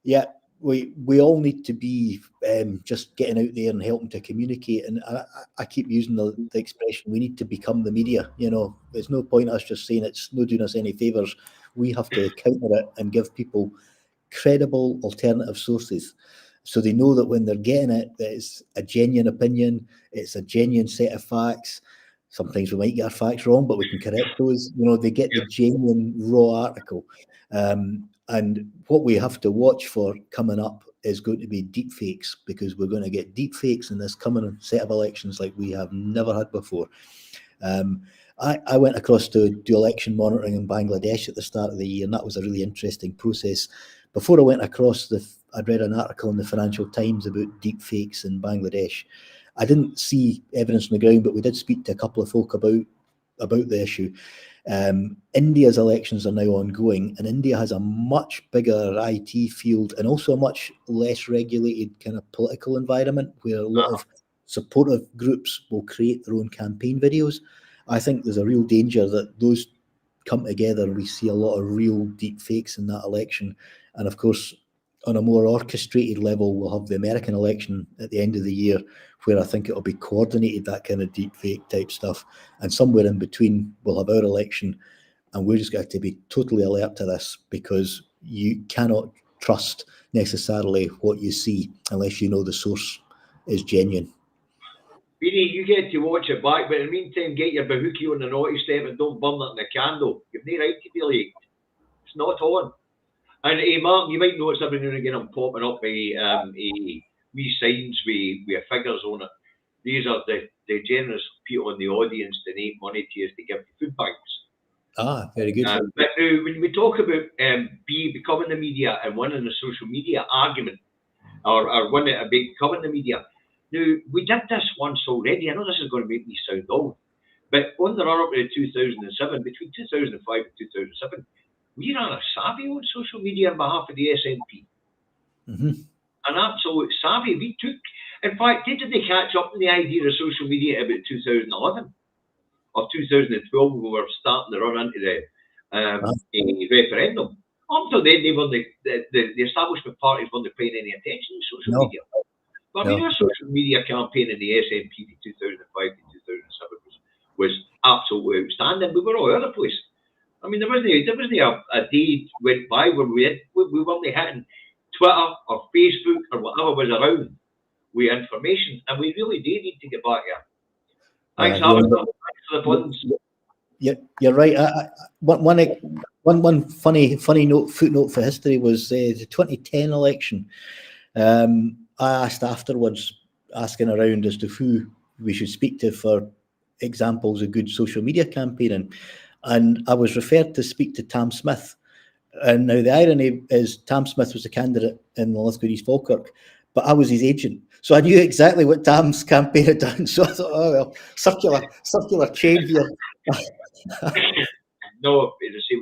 [SPEAKER 2] yeah, we all need to be just getting out there and helping to communicate. And I keep using the expression, we need to become the media. You know, there's no point us just saying it's no doing us any favours. We have to counter it and give people credible alternative sources, so they know that when they're getting it, that it's a genuine opinion, it's a genuine set of facts. Sometimes we might get our facts wrong, but we can correct those. You know, they get the genuine raw article. And what we have to watch for coming up is going to be deep fakes, because we're going to get deep fakes in this coming set of elections like we have never had before. I went across to do election monitoring in Bangladesh at the start of the year, and that was a really interesting process. Before I went across, I'd read an article in the Financial Times about deep fakes in Bangladesh. I didn't see evidence on the ground, but we did speak to a couple of folk about the issue. India's elections are now ongoing, and India has a much bigger IT field and also a much less regulated kind of political environment, where a lot of supportive groups will create their own campaign videos. I think there's a real danger that those come together and we see a lot of real deep fakes in that election. And of course, on a more orchestrated level, we'll have the American election at the end of the year, where I think it'll be coordinated, that kind of deep fake type stuff. And somewhere in between, we'll have our election. And we're just got to be totally alert to this, because you cannot trust necessarily what you see unless you know the source is genuine.
[SPEAKER 1] Beanie, you get to watch it back, but in the meantime, get your bahookie on the naughty step and don't burn it in the candle. You've no right to be late. It's not on. And Mark, you might notice every now and again I'm popping up wee signs with figures on it. These are the generous people in the audience that donate money to us to give to food banks.
[SPEAKER 2] Very good.
[SPEAKER 1] But now, when we talk about becoming the media and winning the social media argument, or winning becoming the media, now, we did this once already. I know this is going to make me sound old, but on the run-up to 2007, between 2005 and 2007, we ran a savvy on social media on behalf of the SNP. An absolute savvy. We took, in fact, didn't they catch up on the idea of social media about 2011 or 2012 when we were starting to run into the referendum? Up until then, the establishment parties weren't paying any attention to social media. But I mean, our social media campaign in the SNP from 2005 to 2007 was absolutely outstanding. We were all over the place. I mean, there wasn't a day went by where we weren't hitting Twitter or Facebook or whatever was around with information, and we really do need to get back here. Thanks,
[SPEAKER 2] yeah,
[SPEAKER 1] Alistair. Thanks for the funds.
[SPEAKER 2] You're right. One funny footnote for history was the 2010 election. I asked afterwards, asking around as to who we should speak to for examples of good social media campaigning, and I was referred to speak to Tam Smith. And now the irony is Tam Smith was a candidate in the Lithgow East Falkirk, but I was his agent. So I knew exactly what Tam's campaign had done. So I thought, oh well, circular chain here.
[SPEAKER 1] No, as I say,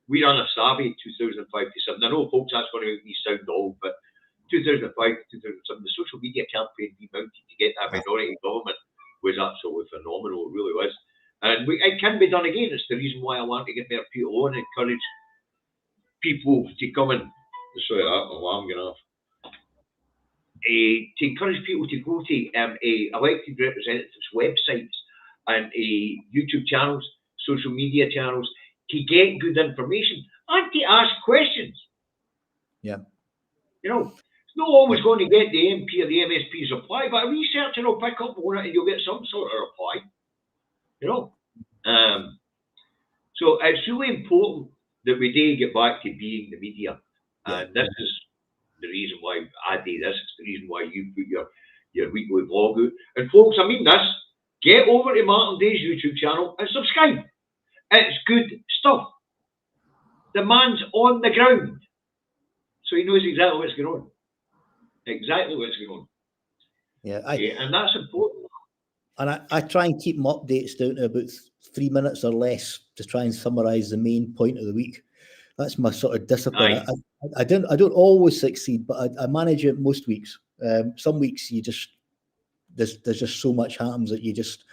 [SPEAKER 1] we run a savvy 2005 to 7. I know, folks, that's going to make me sound old, but 2005 to 2007, the social media campaign we mounted to get that minority government was absolutely phenomenal. It really was. And it can be done again. It's the reason why I want to get more people on and encourage people to come and, sorry, that alarm going off. To encourage people to go to elected representatives' websites and YouTube channels, social media channels, to get good information and to ask questions.
[SPEAKER 2] Yeah.
[SPEAKER 1] You know, it's not always going to get the MP or the MSP's reply, but a researcher will pick up on it and you'll get some sort of reply. You know? So it's really important that we do get back to being the media. And this is the reason why I do this. It's the reason why you put your weekly vlog out. And folks, I mean this, get over to Martyn Day's YouTube channel and subscribe. It's good stuff. The man's on the ground. So he knows exactly what's going on. Exactly what's going on.
[SPEAKER 2] Yeah,
[SPEAKER 1] and that's important.
[SPEAKER 2] And I try and keep my updates down to about 3 minutes or less to try and summarise the main point of the week. That's my sort of discipline. I don't always succeed, but I manage it most weeks. Some weeks you just there's just so much happens that you just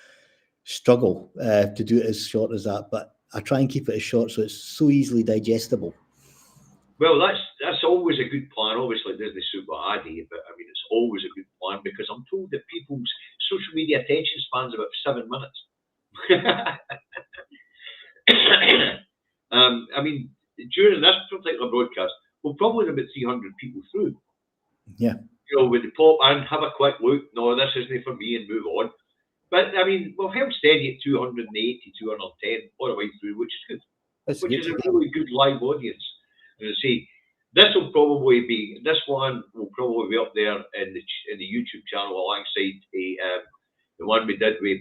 [SPEAKER 2] struggle to do it as short as that. But I try and keep it as short so it's so easily digestible.
[SPEAKER 1] Well, that's always a good plan. Obviously, it doesn't suit what I do, but I mean, it's always a good plan because I'm told that people's social media attention span's about 7 minutes. I mean, during this particular broadcast, we'll probably have about 300 people through.
[SPEAKER 2] Yeah.
[SPEAKER 1] You know, with the pop and have a quick look. No, this isn't for me, and move on. But I mean, we've held steady at 280, 210 all the way through, which is good. Which is a really good live audience. And I say, this one will probably be up there in the YouTube channel alongside the one we did with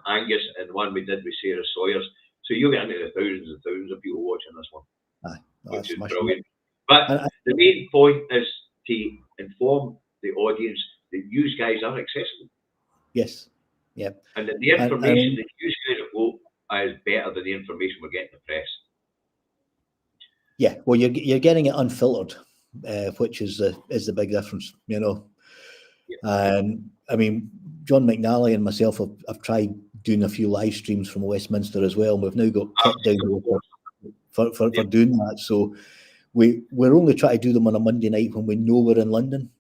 [SPEAKER 1] Angus and the one we did with Sarah Sawyers. So you'll get into the thousands and thousands of people watching this one, which is brilliant. But the main point is to inform the audience that you guys are accessible.
[SPEAKER 2] Yes. Yeah.
[SPEAKER 1] And that the information that you guys have got is better than the information we're getting in the press.
[SPEAKER 2] Yeah, well, you're getting it unfiltered, which is the big difference, you know. Yeah. I mean, John McNally and myself have tried doing a few live streams from Westminster as well. And we've now got kit down for doing that. So we're only trying to do them on a Monday night when we know we're in London.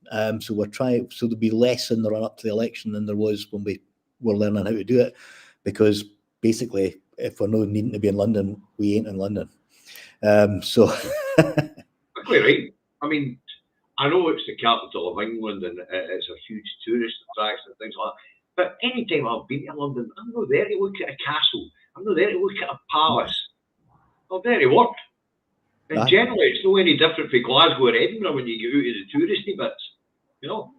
[SPEAKER 2] So there'll be less in the run up to the election than there was when we were learning how to do it, because basically, if we're not needing to be in London, we ain't in London. So
[SPEAKER 1] quite right. I mean, I know it's the capital of England and it's a huge tourist attraction and things like that. But anytime I've been to London, I'm not there to look at a castle. I'm not there to look at a palace. I'm there to work. And generally, it's not any different for Glasgow or Edinburgh when you get out of the touristy bits, you know.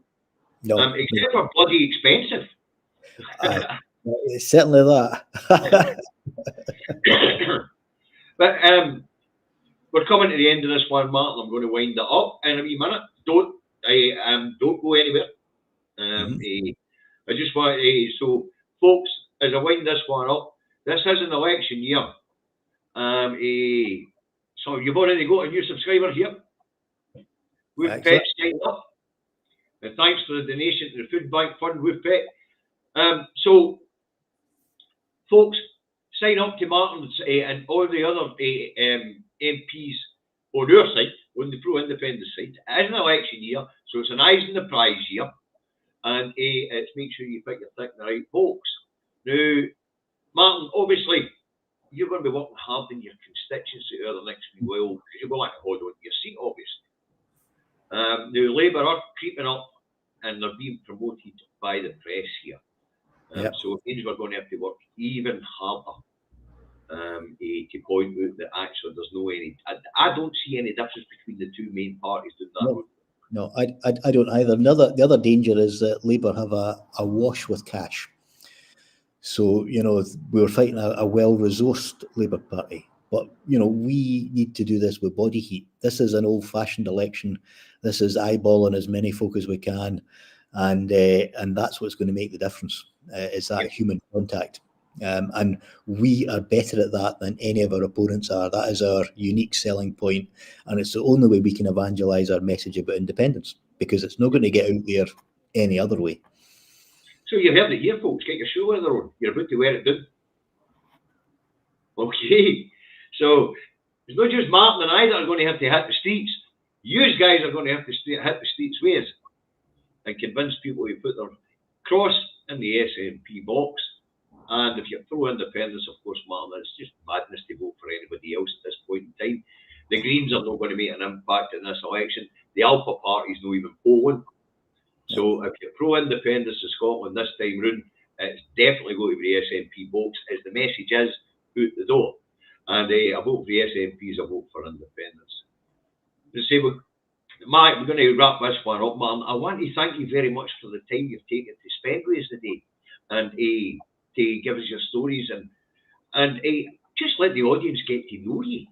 [SPEAKER 2] No,
[SPEAKER 1] except for bloody expensive.
[SPEAKER 2] It's certainly that.
[SPEAKER 1] But we're coming to the end of this one, Martyn. I'm going to wind it up in a wee minute. Don't go anywhere. I just want to, so folks, as I wind this one up, this is an election year. So you've already got a new subscriber here. We've Pet signed up. And thanks for the donation to the Food Bank Fund with Pet. So folks, sign up to Martyn's and all the other MPs on our site, on the pro-independent site. It is an election year, so it's an eyes on the prize year. And it's make sure you pick the right folks. Now, Martyn, obviously, you're going to be working hard in your constituency over the next few while, because you're going to hold on to your seat, obviously. Now, Labour are creeping up and they're being promoted by the press here.
[SPEAKER 2] Yep.
[SPEAKER 1] So it means we're going to have to work even harder to point out that actually there's no any. I don't see any difference between the two main parties doing that.
[SPEAKER 2] No, I don't either. The other danger is that Labour have a wash with cash. So, you know, we were fighting a well-resourced Labour Party. But, you know, we need to do this with body heat. This is an old-fashioned election. This is eyeballing as many folk as we can. And that's what's going to make the difference, is that human contact. And we are better at that than any of our opponents are. That is our unique selling point. And it's the only way we can evangelise our message about independence, because it's not going to get out there any other way.
[SPEAKER 1] So you've heard it here, folks. Get your show on the road. You're about to wear it down. Okay. So it's not just Martyn and I that are going to have to hit the streets. You guys are going to have to hit the streets with us and convince people to put their cross in the SNP box. And if you throw independence, of course, Martyn, it's just madness to vote for anybody else at this point in time. The Greens are not going to make an impact in this election. The Alpha Party's not even polling. So if you're pro-independence in Scotland this time round, it's definitely going to be the SNP box, as the message is out the door. And a vote for the SNP is a vote for independence. Mike, we're going to wrap this one up, man. I want to thank you very much for the time you've taken to spend with us today, and to give us your stories, and just let the audience get to know you.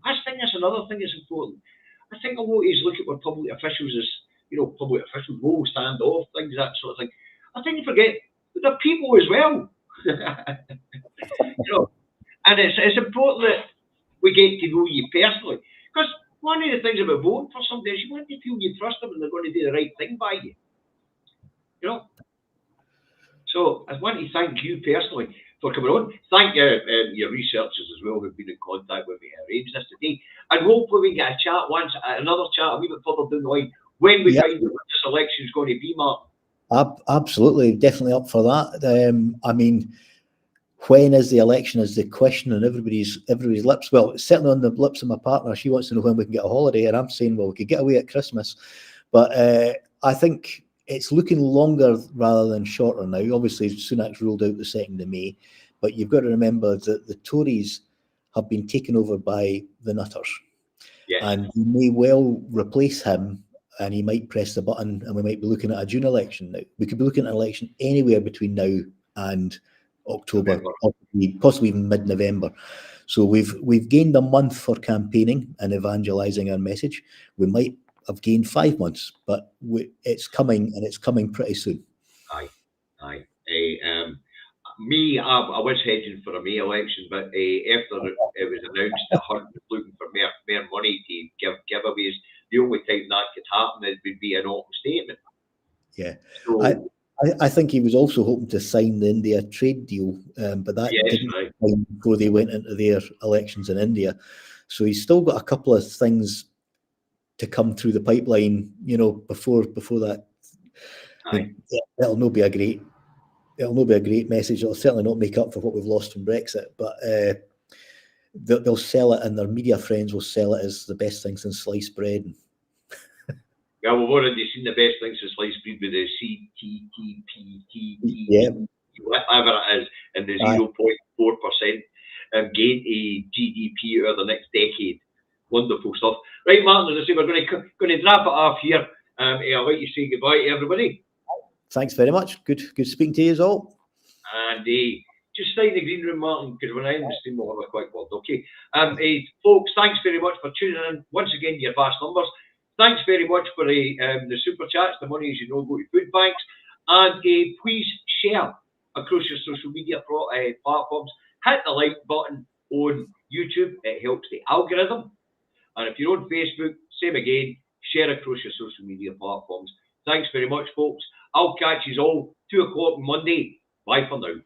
[SPEAKER 1] I think that's another thing that's important. I think a lot of us look at what public officials as, you know, public officials will stand off, things, that sort of thing. I think you forget that they're people as well. You know, and it's important that we get to know you personally, because one of the things about voting for somebody is you want to feel you trust them and they're going to do the right thing by you. You know. So I want to thank you personally for coming on. Thank your researchers as well who've been in contact with me to arrange this today. And hopefully we get a chat once, another chat a wee bit further down the line when we find out what this election is going to be, Martyn.
[SPEAKER 2] Absolutely, definitely up for that. I mean, when is the election is the question on everybody's lips. Well, it's certainly on the lips of my partner. She wants to know when we can get a holiday, and I'm saying, well, we could get away at Christmas. But I think it's looking longer rather than shorter now. Obviously, Sunak's ruled out the 2nd of May, but you've got to remember that the Tories have been taken over by the Nutters. Yes. And we may well replace him, and he might press the button, and we might be looking at a June election now. We could be looking at an election anywhere between now and October, possibly even mid-November. So we've gained a month for campaigning and evangelising our message. We might have gained 5 months, but it's coming, and it's coming pretty soon.
[SPEAKER 1] Aye. I was hedging for a May election, but after it was announced that Hunt was looking for more money to give giveaways, the only time that could happen would be an autumn statement.
[SPEAKER 2] Yeah. So, I think he was also hoping to sign the India trade deal, but that didn't happen before they went into their elections in India. So he's still got a couple of things to come through the pipeline, you know, before that. It'll not be a great message. It'll certainly not make up for what we've lost from Brexit, but they'll sell it, and their media friends will sell it as the best thing since sliced bread.
[SPEAKER 1] Yeah, we've already seen the best things since sliced bread with the CTTPT, whatever it is, and the 0.4% gain to GDP over the next decade. Wonderful stuff. Right, Martyn, as I say, we're going to wrap it off here. I'll let you say goodbye to everybody.
[SPEAKER 2] Thanks very much. Good speaking to you all.
[SPEAKER 1] And just stay in the green room, Martyn, because when I end the stream, we'll have a quick word. Okay. Folks, thanks very much for tuning in. Once again, your vast numbers. Thanks very much for the super chats. The money, as you know, go to food banks. And please share across your social media platforms. Hit the like button on YouTube. It helps the algorithm. And if you're on Facebook, same again. Share across your social media platforms. Thanks very much, folks. I'll catch you all 2 o'clock Monday. Bye for now.